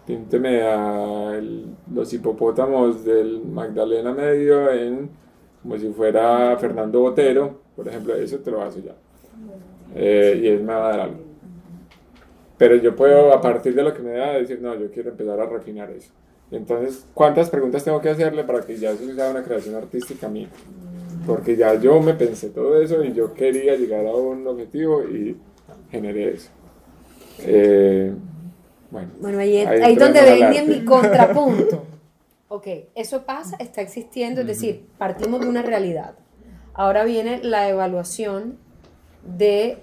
pínteme a los hipopótamos del Magdalena Medio como si fuera Fernando Botero, por ejemplo, eso te lo hace ya. Y él me va a dar algo. Pero yo puedo, a partir de lo que me da, decir, no, yo quiero empezar a refinar eso. Entonces, ¿cuántas preguntas tengo que hacerle para que ya eso sea una creación artística mía? Porque ya yo me pensé todo eso y yo quería llegar a un objetivo y generé eso. Bueno, ahí es donde viene mi contrapunto. Ok, eso pasa, está existiendo, es decir, partimos de una realidad. Ahora viene la evaluación de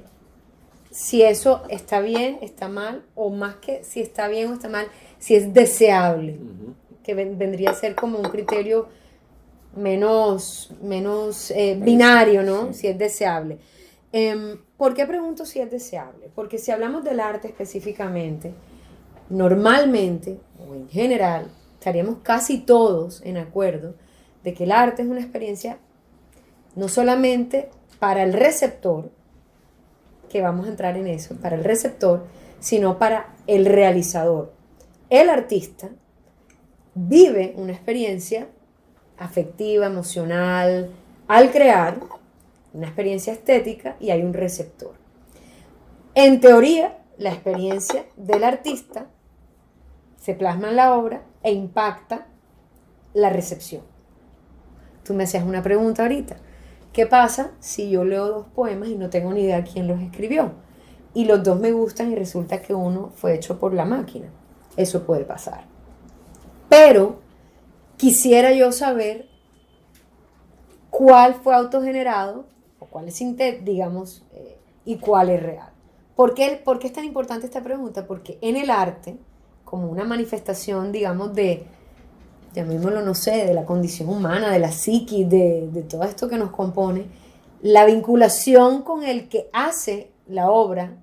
si eso está bien, está mal, o más que si está bien o está mal, si es deseable, que vendría a ser como un criterio menos binario, ¿no? Sí. Si es deseable. ¿Por qué pregunto si es deseable? Porque si hablamos del arte específicamente, normalmente, o en general, estaríamos casi todos en acuerdo de que el arte es una experiencia no solamente para el receptor, que vamos a entrar en eso, para el receptor, sino para el realizador. El artista vive una experiencia afectiva, emocional, al crear una experiencia estética y hay un receptor. En teoría, la experiencia del artista se plasma en la obra e impacta la recepción. Tú me hacías una pregunta ahorita. ¿Qué pasa si yo leo 2 poemas y no tengo ni idea quién los escribió? Y los 2 me gustan y resulta que uno fue hecho por la máquina. Eso puede pasar. Pero quisiera yo saber cuál fue autogenerado, o cuál es digamos, y cuál es real. ¿Por qué es tan importante esta pregunta? Porque en el arte, como una manifestación, digamos, llamémoslo, no sé, de la condición humana, de la psiquis, de todo esto que nos compone, la vinculación con el que hace la obra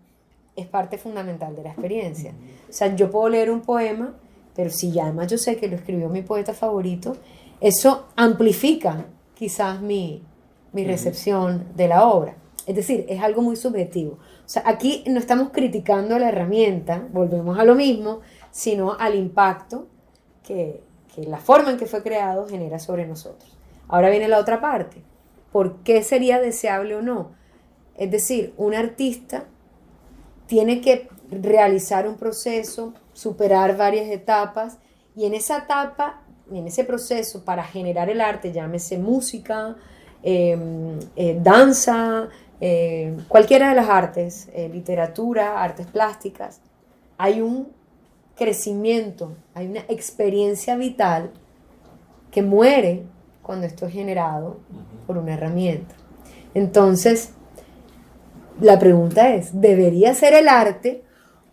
es parte fundamental de la experiencia. O sea, yo puedo leer un poema, pero si ya además yo sé que lo escribió mi poeta favorito, eso amplifica quizás mi recepción de la obra. Es decir, es algo muy subjetivo. O sea, aquí no estamos criticando la herramienta, volvemos a lo mismo, sino al impacto que la forma en que fue creado genera sobre nosotros. Ahora viene la otra parte. ¿Por qué sería deseable o no? Es decir, un artista tiene que realizar un proceso, superar varias etapas, y en esa etapa, en ese proceso para generar el arte, llámese música, danza, cualquiera de las artes, literatura, artes plásticas, hay un crecimiento, hay una experiencia vital que muere cuando esto es generado por una herramienta. Entonces, la pregunta es, ¿debería ser el arte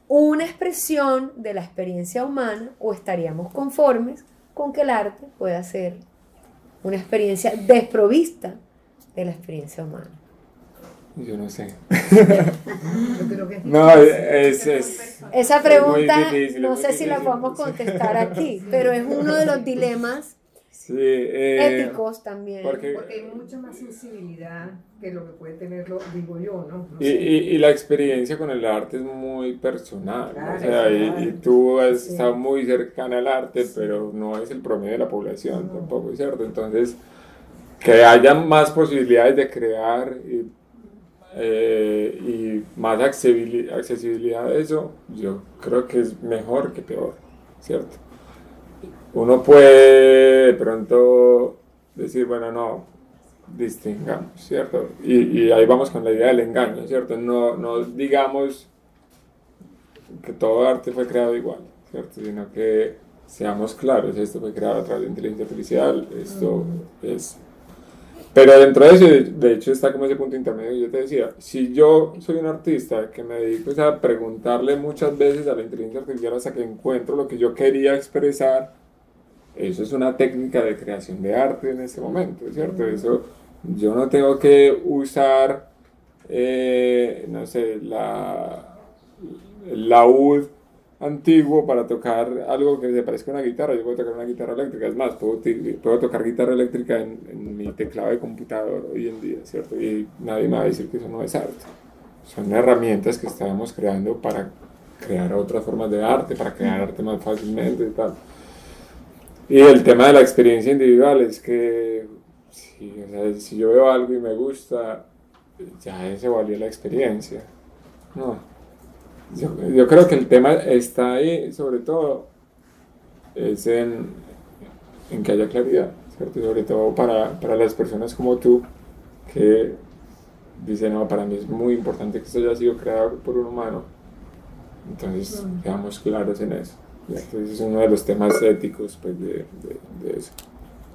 una expresión de la experiencia humana o estaríamos conformes con que el arte pueda ser una experiencia desprovista de la experiencia humana? Yo no sé. Yo creo que es No, Esa pregunta muy difícil, no muy sé si la difícil. podemos contestar aquí, pero es uno de los dilemas Sí, éticos también. porque hay mucha más sensibilidad que lo que puede tenerlo, digo yo, ¿no? No Y, sé. y la experiencia con el arte es muy personal, ¿no? Claro, O sea, claro. y tú has Sí. estado muy cercana al arte, Sí. pero no es el promedio de la población No. tampoco, ¿cierto? Entonces, que haya más posibilidades de crear y más accesibilidad a eso, yo creo que es mejor que peor, ¿cierto? Uno puede de pronto decir, bueno, no, distingamos, ¿cierto? Y ahí vamos con la idea del engaño, ¿cierto? No digamos que todo arte fue creado igual, ¿cierto? Sino que seamos claros, esto fue creado a través de inteligencia artificial, esto es... Pero dentro de eso, de hecho, está como ese punto intermedio que yo te decía. Si yo soy un artista que me dedico a preguntarle muchas veces a la inteligencia artificial hasta que encuentro lo que yo quería expresar, eso es una técnica de creación de arte en ese momento, ¿cierto? Eso, yo no tengo que usar, no sé, el laúd antiguo para tocar algo que se parezca a una guitarra. Yo puedo tocar una guitarra eléctrica, es más, puedo tocar guitarra eléctrica en mi teclado de computador hoy en día, ¿cierto? Y nadie me va a decir que eso no es arte. Son herramientas que estamos creando para crear otras formas de arte, para crear arte más fácilmente y tal. Y el tema de la experiencia individual es que sí, o sea, si yo veo algo y me gusta, ya se valió la experiencia. No. Yo creo que el tema está ahí, sobre todo, es en que haya claridad, ¿cierto? Sobre todo para las personas como tú, que dicen, no, para mí es muy importante que esto haya sido creado por un humano. Entonces, quedamos claros en eso. Entonces, es uno de los temas éticos pues, de eso.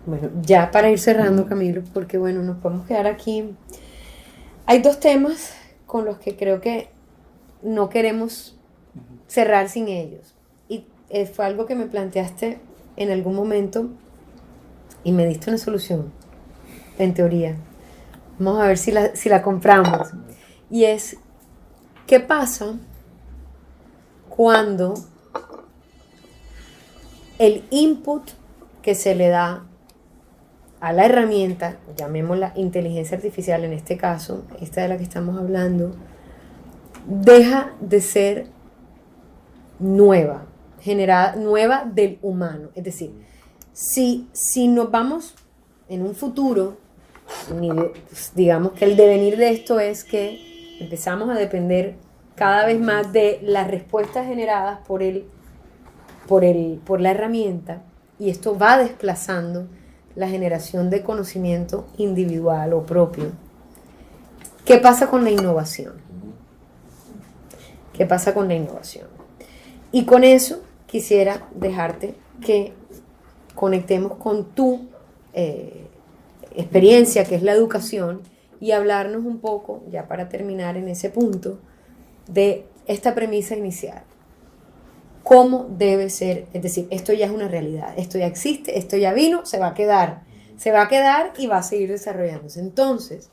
Bueno, ya para ir cerrando, Camilo, porque bueno, nos podemos quedar aquí. Hay 2 temas con los que creo que no queremos cerrar sin ellos. Y fue algo que me planteaste en algún momento y me diste una solución, en teoría. Vamos a ver si la compramos. Y es, ¿qué pasa cuando el input que se le da a la herramienta, llamémosla inteligencia artificial en este caso, esta de la que estamos hablando, deja de ser nueva, generada, nueva del humano? Es decir, si nos vamos en un futuro, digamos que el devenir de esto es que empezamos a depender cada vez más de las respuestas generadas por la herramienta, y esto va desplazando la generación de conocimiento individual o propio. ¿Qué pasa con la innovación? ¿Qué pasa con la innovación? Y con eso quisiera dejarte que conectemos con tu experiencia, que es la educación, y hablarnos un poco, ya para terminar en ese punto, de esta premisa inicial. ¿Cómo debe ser? Es decir, esto ya es una realidad, esto ya existe, esto ya vino, se va a quedar y va a seguir desarrollándose. Entonces,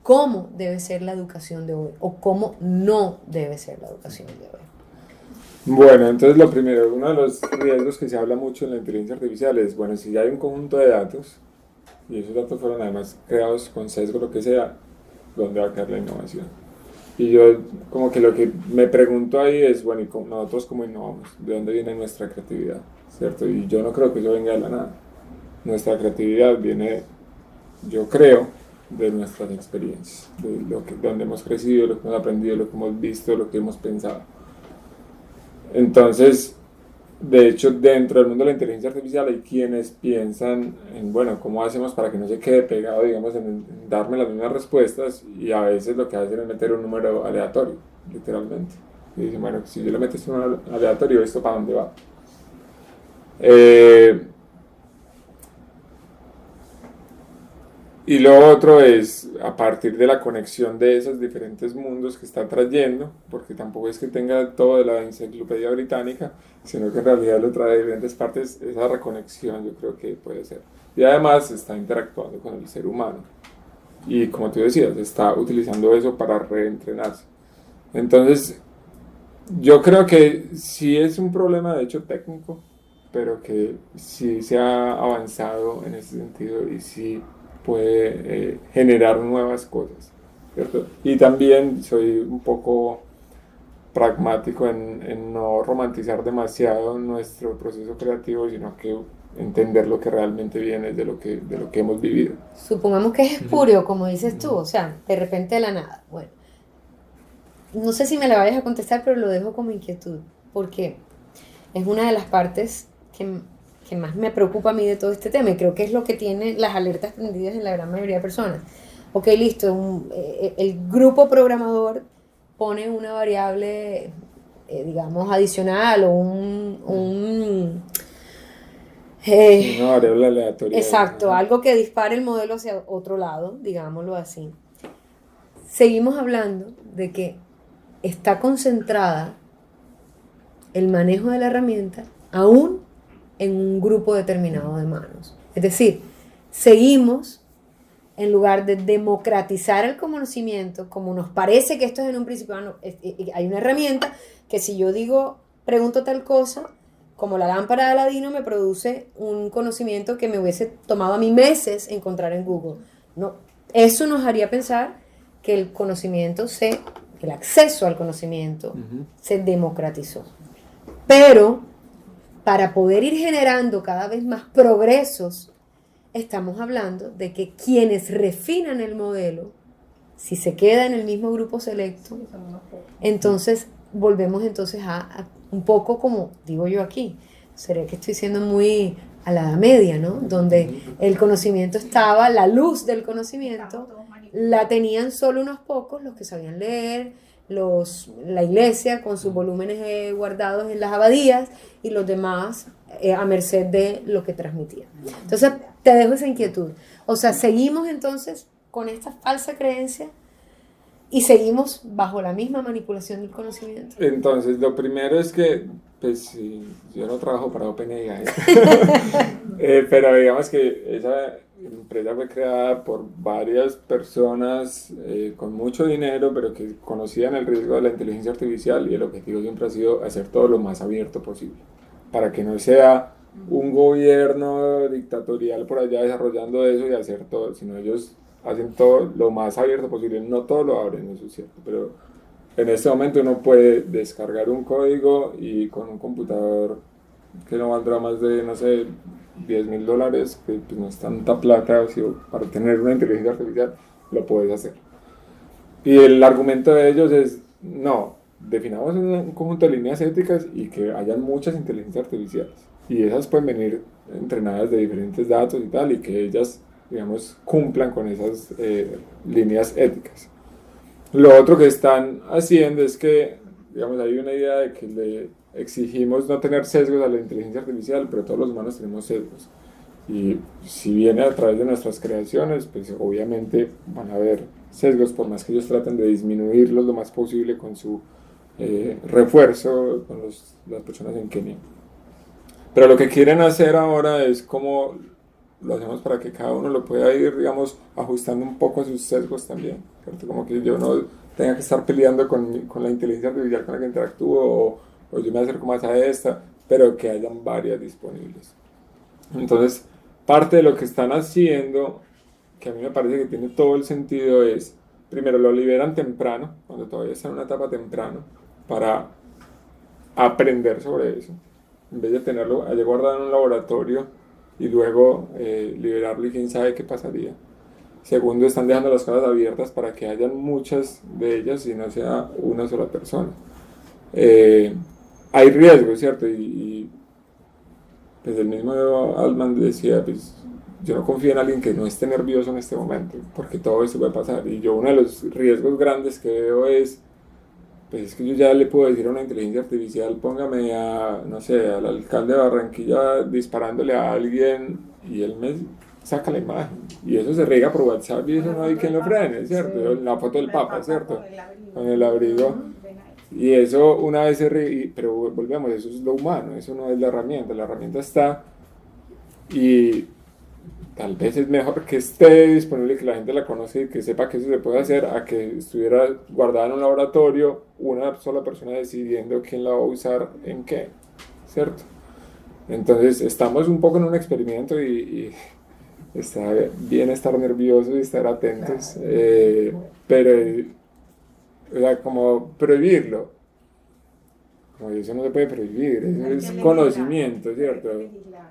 ¿cómo debe ser la educación de hoy? ¿O cómo no debe ser la educación de hoy? Bueno, entonces lo primero, uno de los riesgos que se habla mucho en la inteligencia artificial es, bueno, si ya hay un conjunto de datos, y esos datos fueron además creados con sesgo, lo que sea, ¿dónde va a quedar la innovación? Y yo como que lo que me pregunto ahí es, bueno, ¿y nosotros cómo innovamos? ¿De dónde viene nuestra creatividad? ¿Cierto? Y yo no creo que eso venga de la nada. Nuestra creatividad viene, yo creo, de nuestras experiencias, de donde hemos crecido, lo que hemos aprendido, lo que hemos visto, lo que hemos pensado. Entonces, de hecho, dentro del mundo de la inteligencia artificial hay quienes piensan en, bueno, ¿cómo hacemos para que no se quede pegado, digamos, en darme las mismas respuestas? Y a veces lo que hacen es meter un número aleatorio, literalmente. Y dicen, bueno, si yo le meto este número aleatorio, ¿esto para dónde va? Y lo otro es, a partir de la conexión de esos diferentes mundos que está trayendo, porque tampoco es que tenga todo de la enciclopedia británica, sino que en realidad lo trae de diferentes partes, esa reconexión yo creo que puede ser. Y además está interactuando con el ser humano. Y como tú decías, está utilizando eso para reentrenarse. Entonces, yo creo que sí es un problema de hecho técnico, pero que sí se ha avanzado en ese sentido y sí puede generar nuevas cosas, ¿cierto? Y también soy un poco pragmático en no romantizar demasiado nuestro proceso creativo, sino que entender lo que realmente viene de lo que hemos vivido. Supongamos que es espurio, como dices tú, o sea, de repente de la nada. Bueno, no sé si me la vayas a contestar, pero lo dejo como inquietud, porque es una de las partes que más me preocupa a mí de todo este tema, y creo que es lo que tiene las alertas prendidas en la gran mayoría de personas. Ok, listo, el grupo programador pone una variable, digamos, adicional o Una variable aleatoria. exacto, algo que dispare el modelo hacia otro lado, digámoslo así. Seguimos hablando de que está concentrada el manejo de la herramienta aún en un grupo determinado de manos. Es decir, seguimos, en lugar de democratizar el conocimiento, como nos parece que esto es en un principio, hay una herramienta que si yo digo, pregunto tal cosa, como la lámpara de Aladino me produce un conocimiento que me hubiese tomado a mí meses encontrar en Google. No, eso nos haría pensar que el conocimiento el acceso al conocimiento se democratizó. Pero para poder ir generando cada vez más progresos, estamos hablando de que quienes refinan el modelo, si se queda en el mismo grupo selecto, entonces volvemos entonces a un poco como digo yo aquí, sería que estoy siendo muy a la Edad Media, ¿no? Donde el conocimiento estaba, la luz del conocimiento la tenían solo unos pocos, los que sabían leer, la iglesia con sus volúmenes guardados en las abadías y los demás a merced de lo que transmitían. Entonces te dejo esa inquietud. O sea, seguimos entonces con esta falsa creencia y seguimos bajo la misma manipulación del conocimiento. Entonces, lo primero es que, pues, yo no trabajo para OpenAI, pero digamos que esa empresa fue creada por varias personas con mucho dinero, pero que conocían el riesgo de la inteligencia artificial, y el objetivo siempre ha sido hacer todo lo más abierto posible, para que no sea un gobierno dictatorial por allá desarrollando eso y hacer todo, sino ellos hacen todo lo más abierto posible. No todo lo abren, eso es cierto, pero en este momento uno puede descargar un código y con un computador que no valdrá más de, no sé, $10,000, que pues no es tanta plata, para tener una inteligencia artificial, lo puedes hacer. Y el argumento de ellos es, no, definamos un conjunto de líneas éticas y que hayan muchas inteligencias artificiales. y esas pueden venir entrenadas de diferentes datos y tal, y que ellas, digamos, cumplan con esas líneas éticas. Lo otro que están haciendo es que, digamos, hay una idea de que le exigimos no tener sesgos a la inteligencia artificial, pero todos los humanos tenemos sesgos. Y si viene a través de nuestras creaciones, pues obviamente van a haber sesgos, por más que ellos traten de disminuirlos lo más posible con su refuerzo con las personas en Kenia. Pero lo que quieren hacer ahora es como lo hacemos para que cada uno lo pueda ir, digamos, ajustando un poco a sus sesgos también, ¿cierto? Como que yo no tenga que estar peleando con la inteligencia artificial con la que interactúo, o yo me acerco más a esta, pero que hayan varias disponibles. Entonces, parte de lo que están haciendo, que a mí me parece que tiene todo el sentido, es, primero, lo liberan temprano, cuando todavía está en una etapa temprano, para aprender sobre eso, en vez de tenerlo allí guardado en un laboratorio y luego liberarlo y quién sabe qué pasaría. Segundo, están dejando las cosas abiertas para que hayan muchas de ellas y no sea una sola persona. Hay riesgos, ¿cierto? Y pues el mismo Altman decía, pues yo no confío en alguien que no esté nervioso en este momento, porque todo esto puede pasar. Y yo uno de los riesgos grandes que veo es, pues es que yo ya le puedo decir a una inteligencia artificial, póngame a, no sé, al alcalde de Barranquilla disparándole a alguien y él me saca la imagen. Y eso se riega por WhatsApp y eso no hay quien lo frene, ¿cierto? La foto del Papa, ¿cierto? Con el abrigo. Y eso una vez se riega, pero volvemos, eso es lo humano, eso no es la herramienta está y tal vez es mejor que esté disponible, que la gente la conozca y que sepa que eso se puede hacer, a que estuviera guardada en un laboratorio, una sola persona decidiendo quién la va a usar en qué, ¿cierto? Entonces estamos un poco en un experimento y está bien estar nerviosos y estar atentos, pero o sea, como prohibirlo, como eso no se puede prohibir, eso es conocimiento, ¿cierto?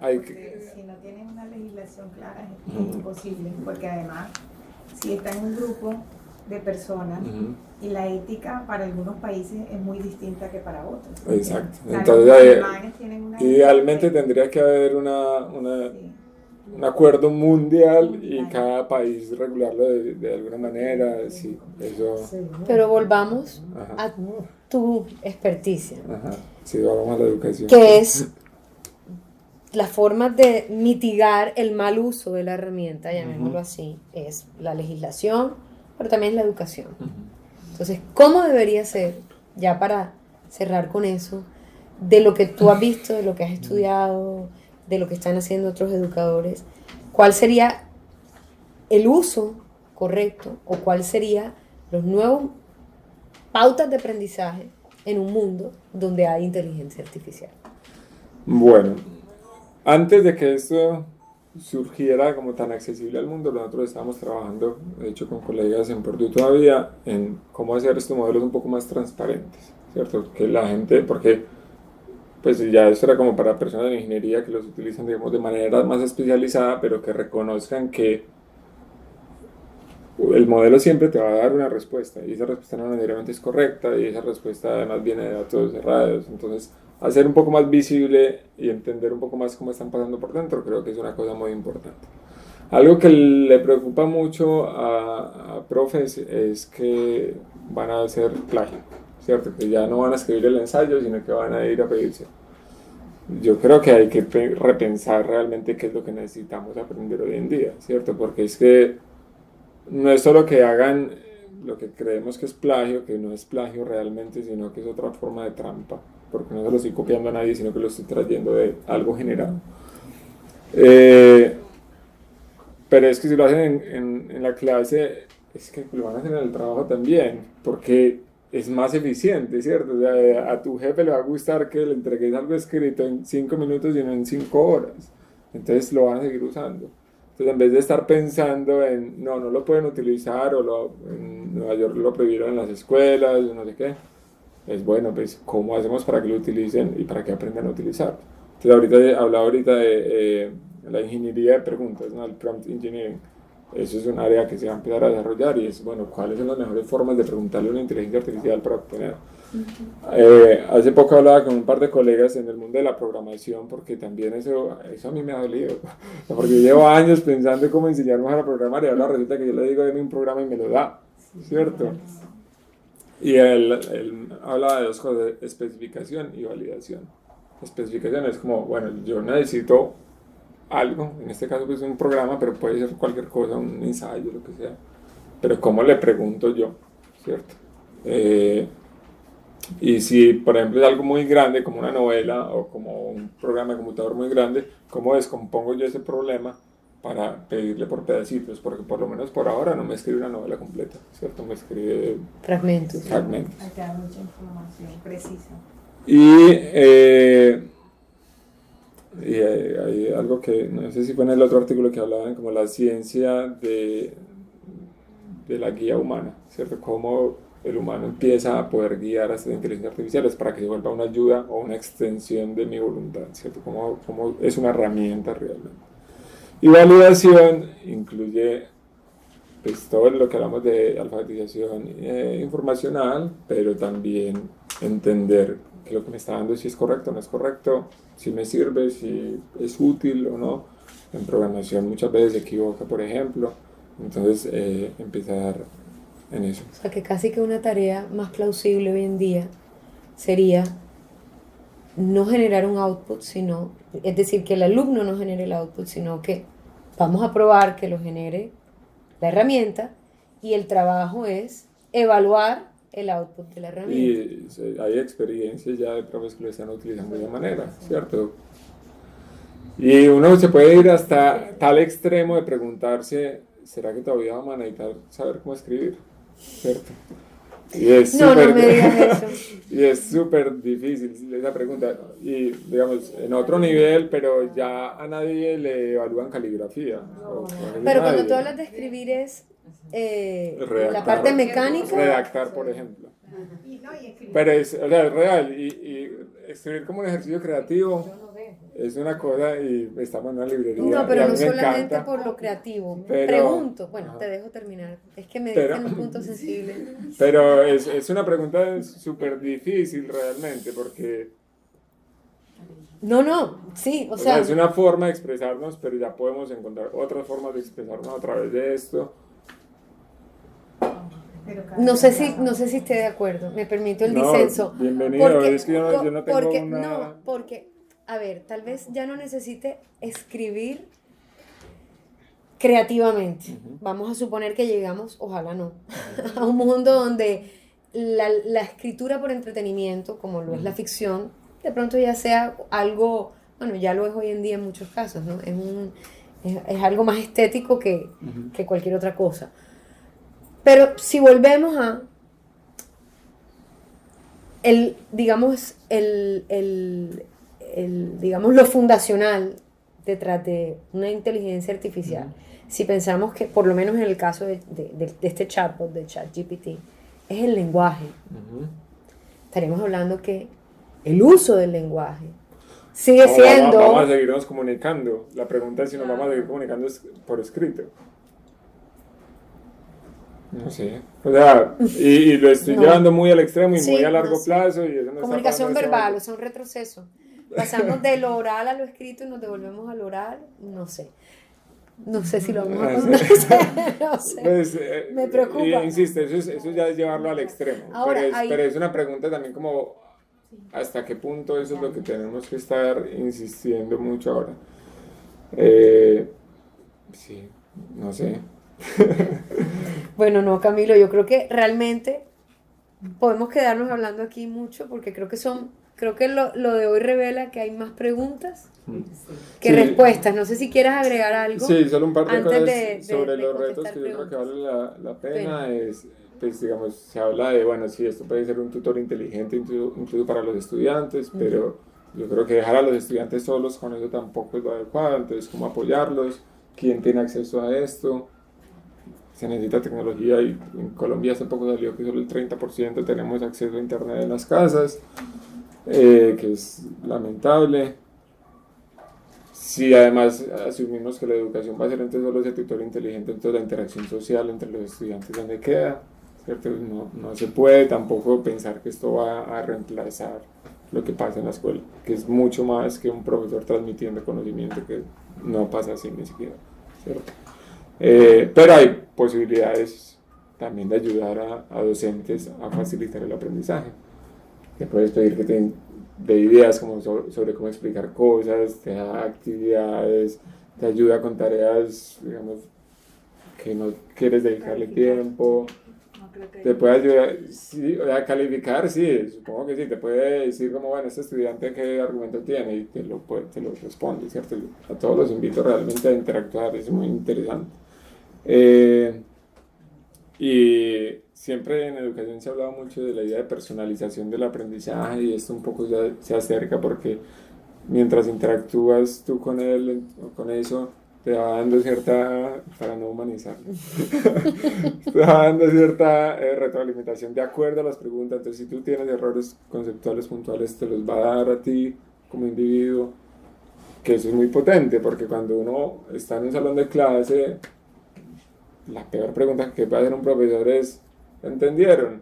Hay que... Si no tienen una legislación clara es imposible, porque además, si está en un grupo de personas y la ética para algunos países es muy distinta que para otros. Exacto. O sea, Entonces, los alemanes tienen una idealmente ética tendría que haber sí. un acuerdo mundial y cada país regularlo de alguna manera. Sí, eso. Pero volvamos Ajá. a tu experticia, Ajá. Sí, vamos a la educación. que es la forma de mitigar el mal uso de la herramienta, llamémoslo así, es la legislación, pero también la educación. Entonces, ¿cómo debería ser, ya para cerrar con eso, de lo que tú has visto, de lo que has estudiado, de lo que están haciendo otros educadores, cuál sería el uso correcto o cuál sería los nuevos pautas de aprendizaje en un mundo donde hay inteligencia artificial? Bueno, antes de que esto surgiera como tan accesible al mundo, nosotros estábamos trabajando, de hecho con colegas en Purdue todavía, en cómo hacer estos modelos un poco más transparentes, ¿cierto? Que la gente, porque pues ya esto era como para personas de ingeniería que los utilizan, digamos, de manera más especializada, pero que reconozcan que el modelo siempre te va a dar una respuesta y esa respuesta no necesariamente es correcta y esa respuesta además viene de datos cerrados. Entonces, hacer un poco más visible y entender un poco más cómo están pasando por dentro creo que es una cosa muy importante. Algo que le preocupa mucho a profes es que van a hacer plagio, ¿cierto? Que ya no van a escribir el ensayo, sino que van a ir a pedirse. Yo creo que hay que repensar realmente qué es lo que necesitamos aprender hoy en día, ¿cierto? Porque es que no es solo que hagan lo que creemos que es plagio, que no es plagio realmente, sino que es otra forma de trampa, porque no se lo estoy copiando a nadie, sino que lo estoy trayendo de algo generado. Pero es que si lo hacen en la clase, es que lo van a hacer en el trabajo también, porque es más eficiente, ¿cierto? O sea, a tu jefe le va a gustar que le entregues algo escrito en 5 minutos y no en 5 horas. Entonces lo van a seguir usando. Entonces, en vez de estar pensando en, no lo pueden utilizar, en Nueva York lo prohibieron en las escuelas, no sé qué, es bueno, pues, ¿cómo hacemos para que lo utilicen y para que aprendan a utilizarlo? Entonces, hablaba ahorita de la ingeniería de preguntas, ¿no? El prompt engineering. eso es un área que se va a empezar a desarrollar y es, bueno, ¿cuáles son las mejores formas de preguntarle a una inteligencia artificial para obtener? Hace poco hablaba con un par de colegas en el mundo de la programación porque también eso a mí me ha dolido, porque llevo años pensando en cómo enseñar mejor a programar y ahora resulta que yo le digo deme un programa y me lo da, ¿cierto? Y él hablaba de dos cosas, especificación y validación. Especificación es como, bueno, yo necesito algo, en este caso pues un programa, pero puede ser cualquier cosa, un ensayo, lo que sea, pero ¿cómo le pregunto yo? ¿Cierto? Y si, por ejemplo, es algo muy grande, como una novela o como un programa de computador muy grande, ¿cómo descompongo yo ese problema para pedirle por pedacitos? Porque por lo menos por ahora no me escribe una novela completa, ¿cierto? Me escribe fragmentos. Hay que dar mucha información precisa. Y hay algo que, no sé si fue en el otro artículo que hablaban, como la ciencia de la guía humana, ¿cierto? Cómo el humano empieza a poder guiar a estas inteligencias artificiales para que se vuelva una ayuda o una extensión de mi voluntad, ¿cierto? Cómo es una herramienta realmente. Y validación incluye pues, todo lo que hablamos de alfabetización informacional, pero también entender que lo que me está dando si es correcto o no es correcto, si me sirve, si es útil o no. En programación muchas veces se equivoca, por ejemplo. Entonces, empezar en eso. O sea, que casi que una tarea más plausible hoy en día sería no generar un output, sino, es decir, que el alumno no genere el output, sino que vamos a probar que lo genere la herramienta y el trabajo es evaluar el output de la herramienta. Y hay experiencias ya de profes que lo están utilizando de manera, ¿cierto? Y uno se puede ir hasta tal extremo de preguntarse, ¿será que todavía vamos a necesitar saber cómo escribir? ¿Cierto? Y es no me digas eso. Y es súper difícil esa pregunta. Y digamos, en otro nivel, pero ya a nadie le evalúan caligrafía. Pero cuando tú hablas de escribir es la parte mecánica. Redactar, por ejemplo. Pero es, o sea, es real. Y escribir como un ejercicio creativo es una cosa y estamos en una librería. No, pero no solamente encanta, por lo creativo. pero, pregunto, bueno, te dejo terminar. Es que me diste en un punto sensible. Pero es una pregunta súper difícil realmente porque... No, sí, o sea... Es una forma de expresarnos, pero ya podemos encontrar otras formas de expresarnos a través de esto. No sé si esté de acuerdo, me permito el disenso. Bienvenido, porque, es que yo no tengo porque, a ver, tal vez ya no necesite escribir creativamente. Vamos a suponer que llegamos, ojalá no, a un mundo donde la escritura por entretenimiento, como lo es la ficción, de pronto ya sea algo, bueno, ya lo es hoy en día en muchos casos, ¿no? Es algo más estético que cualquier otra cosa. Pero si volvemos a digamos lo fundacional detrás de una inteligencia artificial, si pensamos que por lo menos en el caso de este chatbot de ChatGPT es el lenguaje, estaríamos hablando que el uso del lenguaje sigue siendo... Vamos a seguirnos comunicando. La pregunta es si nos vamos a seguir comunicando por escrito. No sé, o sea, y lo estoy llevando muy al extremo y muy a largo plazo. Y eso no comunicación verbal, o sea, un retroceso. Pasamos de lo oral a lo escrito y nos devolvemos al oral, no sé. No sé si lo vamos a contar, no sé. Pues, me preocupa. Y insisto, eso ya es llevarlo al extremo. Ahora, pero es una pregunta también como, ¿hasta qué punto eso es lo que tenemos que estar insistiendo mucho ahora? Sí, no sé. Bueno, no, Camilo, yo creo que realmente podemos quedarnos hablando aquí mucho porque creo que lo de hoy revela que hay más preguntas que respuestas. No sé si quieras agregar algo. Sí, solo un par de cosas de sobre los retos que yo creo que vale la pena. Es, pues digamos, se habla de, bueno, sí, esto puede ser un tutor inteligente incluso para los estudiantes, pero yo creo que dejar a los estudiantes solos con eso tampoco es lo adecuado. Entonces, ¿cómo apoyarlos? ¿Quién tiene acceso a esto? Se necesita tecnología y en Colombia hace poco salió que solo el 30% tenemos acceso a internet en las casas, que es lamentable. si además asumimos que la educación va a ser entonces solo ese tutor inteligente, entonces la interacción social entre los estudiantes, ¿dónde queda? ¿Cierto? No se puede tampoco pensar que esto va a reemplazar lo que pasa en la escuela, que es mucho más que un profesor transmitiendo conocimiento, que no pasa así ni siquiera, ¿cierto? Pero hay posibilidades también de ayudar a docentes a facilitar el aprendizaje. Te puedes pedir que te dé ideas como sobre cómo explicar cosas, te da actividades, te ayuda con tareas, digamos, que no quieres dedicarle tiempo. Te puede ayudar, sí, a calificar, sí, supongo que sí, te puede decir como, bueno, este estudiante qué argumento tiene y te lo responde, ¿cierto? A todos los invito realmente a interactuar, es muy interesante. Y siempre en educación se ha hablado mucho de la idea de personalización del aprendizaje y esto un poco ya se acerca porque mientras interactúas tú con él o con eso, te va dando cierta, para no humanizar, te va dando cierta retroalimentación de acuerdo a las preguntas. Entonces, si tú tienes errores conceptuales puntuales, te los va a dar a ti como individuo, que eso es muy potente, porque cuando uno está en un salón de clase, la peor pregunta que puede hacer un profesor es, ¿entendieron?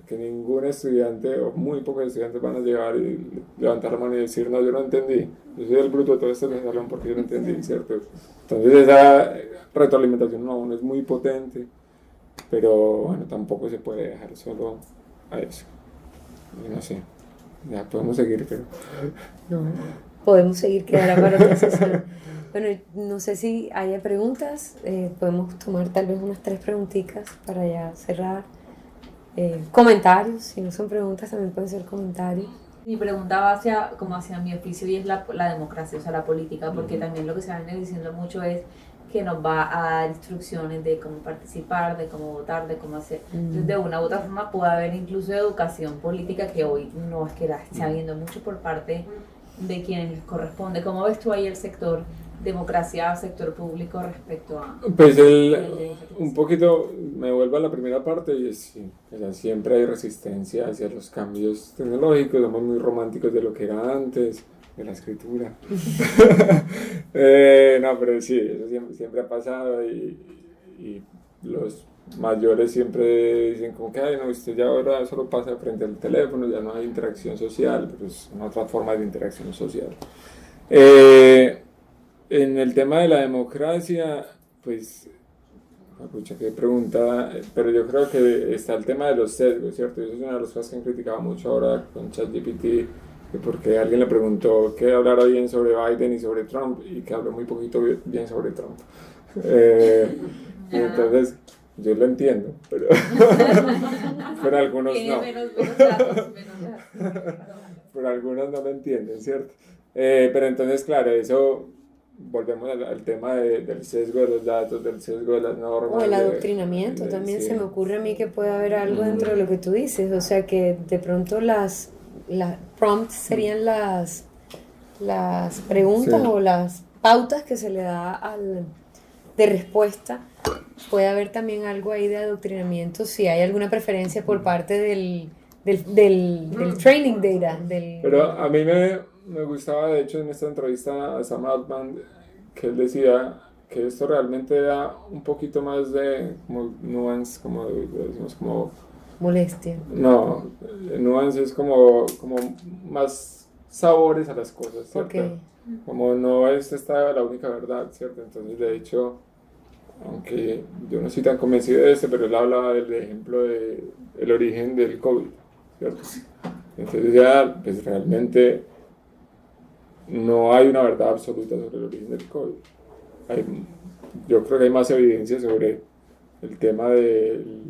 Que ningún estudiante o muy pocos estudiantes van a llegar y levantar la mano y decir, no, yo no entendí, yo soy el bruto de todo este salón porque yo no entendí, ¿cierto? Entonces esa retroalimentación aún es muy potente, pero bueno, tampoco se puede dejar solo a eso. No sé, ya podemos seguir, pero... No, podemos seguir, quedará para otra sesión. Bueno, no sé si haya preguntas, podemos tomar tal vez unas 3 preguntitas para ya cerrar. Comentarios, si no son preguntas también pueden ser comentarios. Mi pregunta va hacia mi oficio y es la democracia, o sea, la política, porque también lo que se viene diciendo mucho es que nos va a dar instrucciones de cómo participar, de cómo votar, de cómo hacer. Entonces, de una u otra forma puede haber incluso educación política que hoy no es que la esté habiendo mucho por parte de quienes les corresponde. ¿Cómo ves tú ahí el sector democracia, sector público respecto a...? Pues un poquito, me vuelvo a la primera parte y es, sí, o sea, siempre hay resistencia hacia los cambios tecnológicos, somos muy románticos de lo que era antes, de la escritura. No, pero sí, eso siempre ha pasado y los mayores siempre dicen como que, ay, no, usted ya ahora solo pasa frente al teléfono, ya no hay interacción social, pero es una otra forma de interacción social. En el tema de la democracia, pues, escucha qué pregunta, pero yo creo que está el tema de los sesgos, ¿cierto? Y eso es una de las cosas que han criticado mucho ahora con ChatGPT, que porque alguien le preguntó que hablara bien sobre Biden y sobre Trump, y que habló muy poquito bien sobre Trump. Entonces, yo lo entiendo, pero, pero algunos no. Menos datos. Pero algunos no lo entienden, ¿cierto? Pero entonces, claro, eso... Volvemos al tema del sesgo de los datos, del sesgo de las normas. O el adoctrinamiento, también sí. se me ocurre a mí que puede haber algo dentro de lo que tú dices, o sea que de pronto las prompts serían las preguntas o las pautas que se le da de respuesta. Puede haber también algo ahí de adoctrinamiento, si hay alguna preferencia por parte del training data. Pero a mí me gustaba, de hecho, en esta entrevista a Sam Altman, que él decía que esto realmente da un poquito más de como nuance, como decimos, como... Molestia. No, nuance es como más sabores a las cosas, ¿cierto? Okay. Como no es esta la única verdad, ¿cierto? Entonces, de hecho, aunque yo no soy tan convencido de esto, pero él hablaba del ejemplo del origen del COVID, ¿cierto? Entonces ya, pues realmente no hay una verdad absoluta sobre el origen del COVID. Yo creo que hay más evidencia sobre el tema del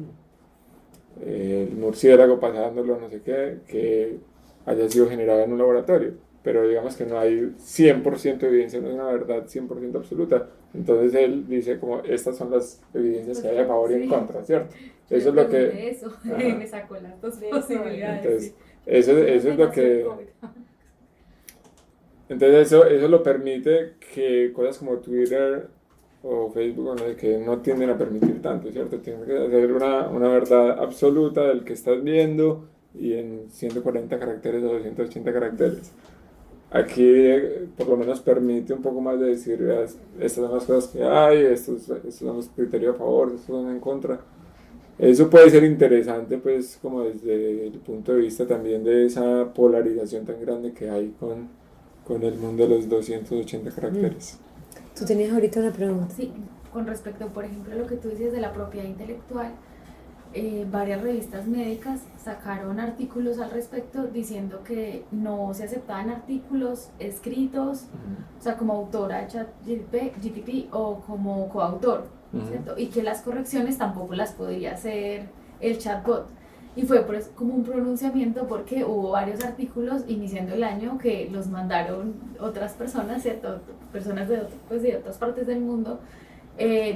murciélago pasándolo no sé qué, que haya sido generado en un laboratorio. Pero digamos que no hay 100% de evidencia, no es una verdad 100% absoluta. Entonces él dice como estas son las evidencias que hay a favor y en contra, ¿cierto? Eso es lo que... Eso, me sacó las dos posibilidades. Entonces, eso es lo que... Entonces eso lo permite que cosas como Twitter o Facebook o no sé qué no tienden a permitir tanto, ¿cierto? Tienen que hacer una verdad absoluta del que estás viendo y en 140 caracteres o 280 caracteres. aquí por lo menos permite un poco más de decir, estas son las cosas que hay, estos son los criterios a favor, estos son en contra. Eso puede ser interesante, pues, como desde el punto de vista también de esa polarización tan grande que hay con el mundo de los 280 caracteres. Tú tenías ahorita una pregunta. Sí, con respecto, por ejemplo, a lo que tú dices de la propiedad intelectual, varias revistas médicas sacaron artículos al respecto diciendo que no se aceptaban artículos escritos, o sea, como autora de ChatGPT o como coautor, ¿cierto? Y que las correcciones tampoco las podría hacer el chatbot. Y fue por eso como un pronunciamiento porque hubo varios artículos iniciando el año que los mandaron otras personas, ¿cierto? Personas de otras partes del mundo,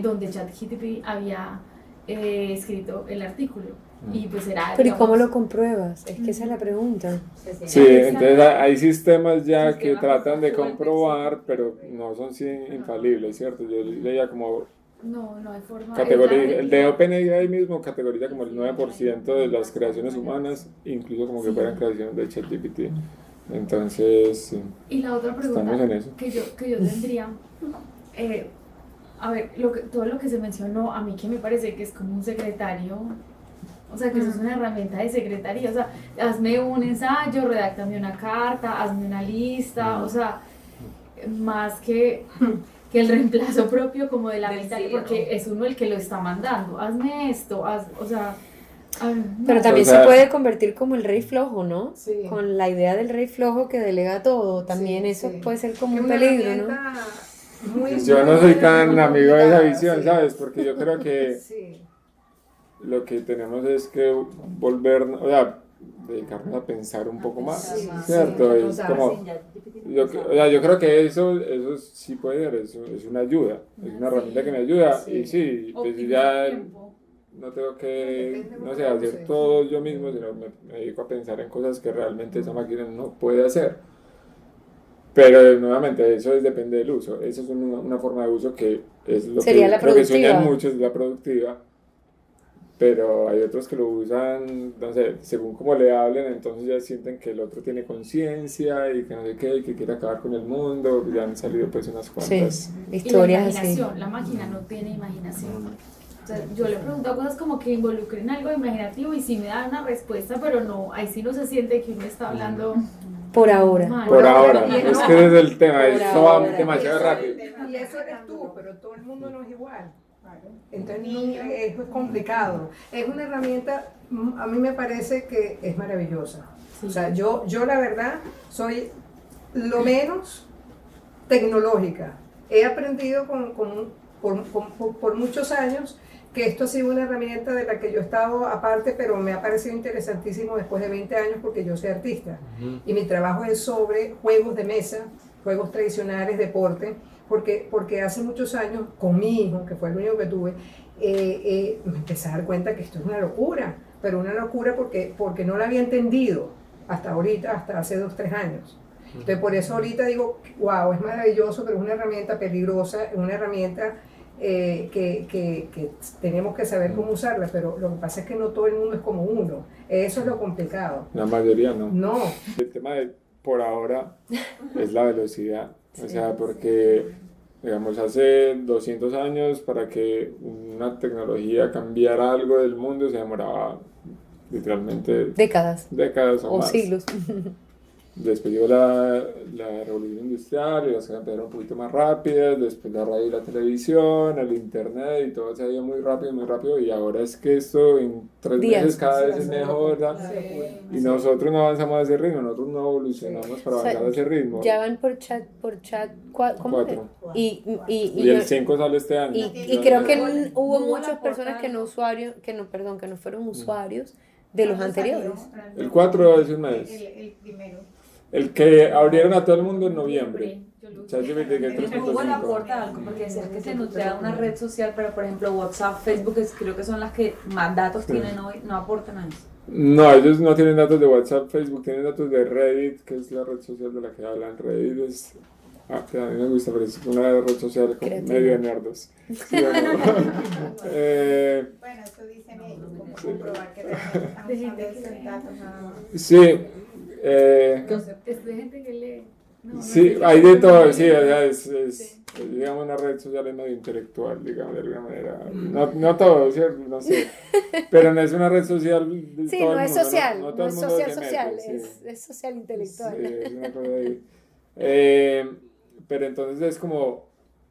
donde ChatGPT había escrito el artículo. Y pues era, Pero ¿y digamos, cómo lo compruebas? Es que esa es la pregunta. Sí, entonces hay sistemas ya que tratan de comprobar, pero no son infalibles, ¿cierto? Yo leía como no hay forma. el de OpenAI ahí mismo categoriza como el 9% de las creaciones humanas, incluso como que fueran creaciones de ChatGPT. Entonces, sí. Y la otra pregunta Estamos en eso. que yo tendría, a ver, todo lo que se mencionó, a mí que me parece que es como un secretario, o sea, que eso es una herramienta de secretaría, o sea, hazme un ensayo, redáctame una carta, hazme una lista, o sea, más que el reemplazo propio como de la mitad, porque es uno el que lo está mandando, hazme esto, o sea... no. Pero también O sea, se puede convertir como el rey flojo, ¿no? Sí. Con la idea del rey flojo que delega todo. También Sí, eso sí. puede ser como Es un una peligro, ¿no? herramienta muy- Yo no soy tan muy amigo de esa complicada, visión, sí. ¿sabes? Porque yo creo que Sí. lo que tenemos es que volvernos, o sea, dedicarnos a pensar un poco más, Sí, ¿cierto? sí, Es total. como, o sea, yo creo que eso sí puede ser, es una ayuda, es una herramienta que me ayuda, Sí. y sí, pues Optimizar ya tiempo. no tengo que, Depende no cómo sé, lo hacer uses. todo yo mismo, sino me dedico a pensar en cosas que realmente esa máquina no puede hacer. Pero nuevamente, eso depende del uso. Esa es una forma de uso que es lo Sería que la creo que sueñan productiva. muchos, la productiva. Pero hay otros que lo usan, no sé, según cómo le hablen, entonces ya sienten que el otro tiene conciencia y que no sé qué, y que quiere acabar con el mundo. Ya han salido pues unas Sí, cuantas. historias Y la así. imaginación, la máquina no tiene imaginación. O sea, yo le pregunto cosas como que involucren algo imaginativo y sí me da una respuesta, pero no, ahí sí no se siente que uno está hablando Por ahora. mal. Por ahora, y es no. que desde el tema, Por esto va ahora. demasiado rápido. Y eso eres tú, pero todo el mundo no es igual. Entonces eso es complicado. Es una herramienta, a mí me parece que es maravillosa. Sí. O sea, yo la verdad soy lo menos tecnológica. He aprendido por muchos años que esto ha sido una herramienta de la que yo he estado aparte, pero me ha parecido interesantísimo después de 20 años porque yo soy artista. Y mi trabajo es sobre juegos de mesa, juegos tradicionales, deporte, porque hace muchos años, con mi hijo, que fue el único que tuve, me empecé a dar cuenta que esto es una locura, pero una locura porque no la había entendido hasta ahorita, hasta hace 2, 3 años. Entonces por eso ahorita digo, wow, es maravilloso, pero es una herramienta peligrosa, es una herramienta que tenemos que saber cómo usarla, pero lo que pasa es que no todo el mundo es como uno, eso es lo complicado. La mayoría no. No, El tema de por ahora es la velocidad, o sea, porque digamos hace 200 años para que una tecnología cambiara algo del mundo se demoraba literalmente Décadas décadas o o más. siglos. Después llegó la revolución industrial y las cosas empezaron un poquito más rápidas, después la radio y la televisión, el internet y todo se ha ido muy rápido y ahora es que esto en 3 Días. meses cada vez es mejor, ¿verdad? Y nosotros no avanzamos a ese ritmo, nosotros no evolucionamos para O sea, avanzar a ese ritmo. Ya van por chat, ¿cómo? 4. Y Y el 5 sale este año. y creo que hubo No muchas la personas que no fueron usuarios de los anteriores. El 4 es un mes. El primero. El que abrieron a todo el mundo en noviembre. Yo lo uso. ChatGPT que es Google 3.5. aporta algo porque decía que se nutría de una red social, pero por ejemplo WhatsApp, Facebook, creo que son las que más datos tienen hoy, no aportan a eso. No, ellos no tienen datos de WhatsApp, Facebook, tienen datos de Reddit, que es la red social de la que hablan. Reddit es, que a mí me gusta, pero es una red social como Creativa. medio de nerdos. Sí, Bueno, eso dicen ellos, como comprobar que realmente están usando esos datos nada más. sí, Es de gente que lee. No, Sí, no hay de todo, no, sí, o sea, sí. digamos, una red social es medio intelectual, digamos, de alguna manera. No todo, ¿cierto? No sé. Pero no es una red social de Sí, todo no el es mundo, social, no no todo el es mundo social se social, mete, sí. es social Sí, intelectual. es una cosa ahí. Eh, pero entonces es como,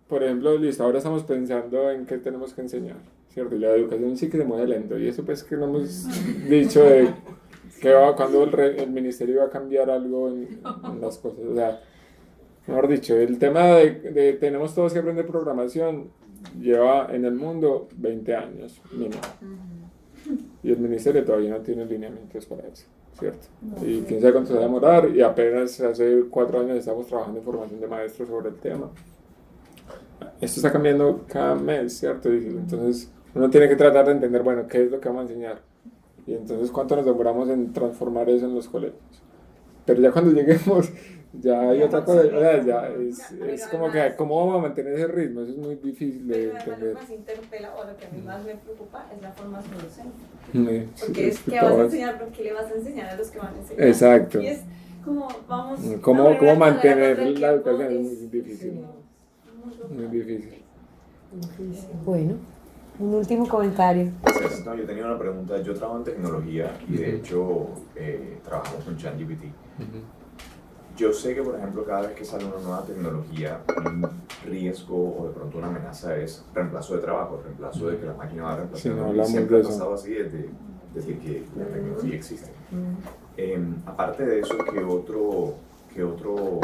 por ejemplo, listo, ahora estamos pensando en qué tenemos que enseñar, ¿cierto? Y la educación sí que se mueve lento, y eso pues que no hemos dicho de que cuando el ministerio va a cambiar algo en las cosas, o sea, mejor dicho, el tema de tenemos todos que aprender programación lleva en el mundo 20 años mínimo. Y el ministerio todavía no tiene lineamientos para eso, ¿cierto? Y quién sabe cuánto se va a demorar, y apenas hace 4 años estamos trabajando en formación de maestros sobre el tema. Esto está cambiando cada mes, ¿cierto? Y entonces uno tiene que tratar de entender, bueno, qué es lo que vamos a enseñar. Y entonces cuánto nos demoramos en transformar eso en los colegios. Pero ya cuando lleguemos, ya hay otra cosa, o sea, ya es como que, ¿cómo vamos a mantener ese ritmo? Eso es muy difícil de Pero además lo entender. que más interpela o lo que a mí más me preocupa es la formación docente. Sí, Porque es que vas a enseñar, pero ¿qué le vas a enseñar a los que van a enseñar? Exacto. Y es como, vamos... ¿Cómo mantener la educación? Es muy difícil. Muy difícil. Bueno, un último comentario. Gracias. No, yo tenía una pregunta. Yo trabajo en tecnología y de hecho trabajamos con ChatGPT. Yo sé que, por ejemplo, cada vez que sale una nueva tecnología, un riesgo o de pronto una amenaza es reemplazo de trabajo, reemplazo de que la máquina va a reemplazar. Sí, no Y hablamos siempre de ha eso. pasado así desde que la tecnología existe. Aparte de eso, ¿qué otro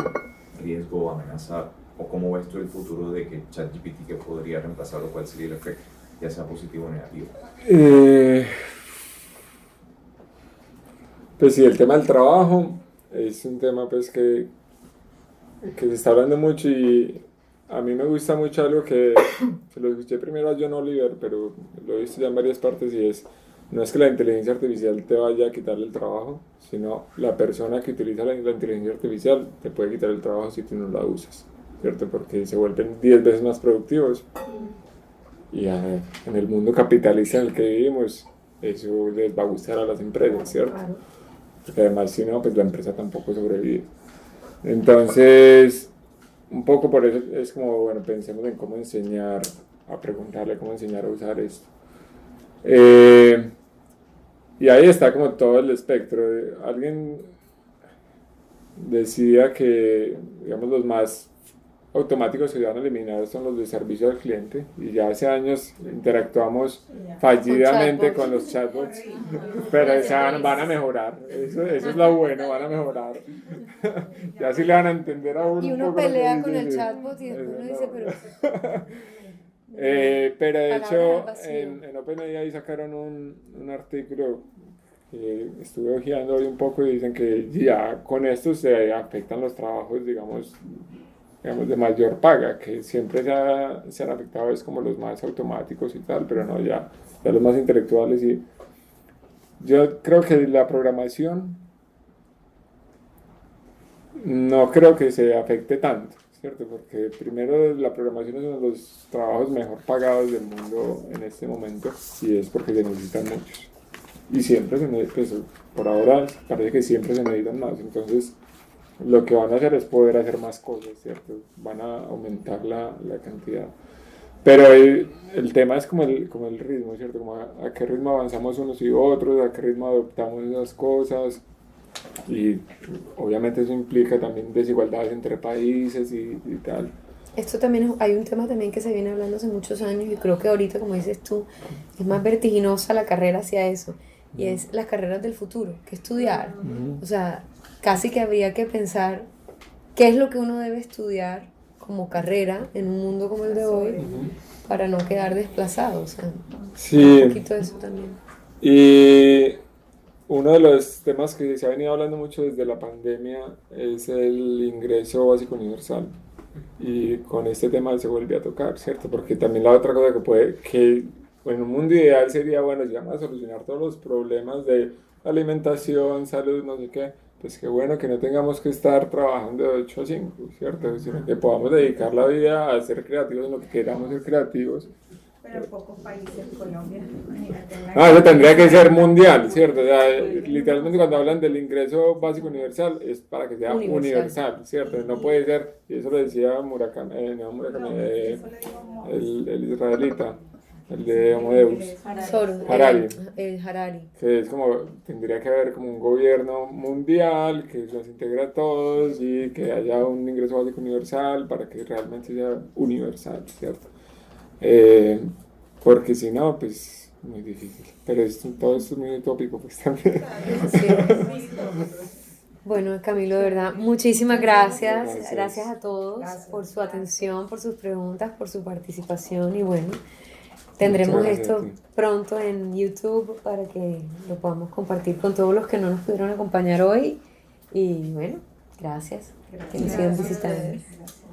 riesgo o amenaza o cómo ves tú el futuro de que ChatGPT que podría reemplazarlo? ¿Cuál sería el efecto, ya sea positivo o negativo? Pues sí, el tema del trabajo es un tema pues que se está hablando mucho, y a mí me gusta mucho algo que se lo escuché primero a John Oliver, pero lo he visto ya en varias partes, y es, no es que la inteligencia artificial te vaya a quitarle el trabajo, sino la persona que utiliza la inteligencia artificial te puede quitar el trabajo si tú no la usas, ¿cierto? Porque se vuelven 10 veces más productivos. Y en el mundo capitalista en el que vivimos, eso les va a gustar a las empresas, ¿cierto? Claro. Porque además, si no, pues la empresa tampoco sobrevive. Entonces, un poco por eso es como, bueno, pensemos en cómo enseñar, a preguntarle cómo enseñar a usar esto. Y ahí está como todo el espectro. Alguien decía que, digamos, los más automáticos que se van a eliminar son los de servicio al cliente, y ya hace años interactuamos fallidamente con los chatbots, pero van a mejorar, eso es lo bueno, van a mejorar. Ya sí le van a entender a uno Y un uno poco lo que pelea dice, con el sí. chatbot y después Eso uno es dice, lo pero... pero de Palabras hecho al vacío. en OpenAI sacaron un artículo que estuve hojeando hoy un poco, y dicen que ya con esto se afectan los trabajos, digamos, de mayor paga, que siempre se han afectado es como los más automáticos y tal, pero no, ya los más intelectuales. Y yo creo que la programación no creo que se afecte tanto, ¿cierto? Porque primero la programación es uno de los trabajos mejor pagados del mundo en este momento, y es porque se necesitan muchos. Y siempre pues, por ahora parece que siempre se necesitan más, entonces lo que van a hacer es poder hacer más cosas, ¿cierto? Van a aumentar la cantidad. Pero el tema es como el ritmo, ¿cierto? Como a qué ritmo avanzamos unos y otros, a qué ritmo adoptamos esas cosas. Y obviamente eso implica también desigualdades entre países y tal. Esto también hay un tema también que se viene hablando hace muchos años, y creo que ahorita, como dices tú, es más vertiginosa la carrera hacia eso, y es las carreras del futuro, qué estudiar. O sea, casi que habría que pensar qué es lo que uno debe estudiar como carrera en un mundo como el de hoy para no quedar desplazado. O sea, sí. Un poquito de eso también. Y uno de los temas que se ha venido hablando mucho desde la pandemia es el ingreso básico universal. Y con este tema se vuelve a tocar, ¿cierto? Porque también la otra cosa que en un mundo ideal sería, bueno, si vamos a solucionar todos los problemas de alimentación, salud, no sé qué, pues qué bueno que no tengamos que estar trabajando de 8 a 5, ¿cierto? Sino que podamos dedicar la vida a ser creativos en lo que queramos ser creativos, Pero en pocos países, Colombia, imagínate. Eso tendría que ser mundial, ¿cierto? O sea, literalmente cuando hablan del ingreso básico universal es para que sea universal, ¿cierto? No puede ser, y eso lo decía Murakami, el israelita, el de Homo Deus, Harari. Harari. Que es como, tendría que haber como un gobierno mundial que los integre a todos y que haya un ingreso básico universal para que realmente sea universal, ¿cierto? Porque si no, pues muy difícil. Pero todo esto es muy utópico, pues también. Sí. Bueno, Camilo, de verdad, muchísimas gracias. Gracias a todos por su atención, por sus preguntas, por su participación y bueno, tendremos esto pronto en YouTube para que lo podamos compartir con todos los que no nos pudieron acompañar hoy y bueno, gracias. Que nos sigan visitando. Gracias.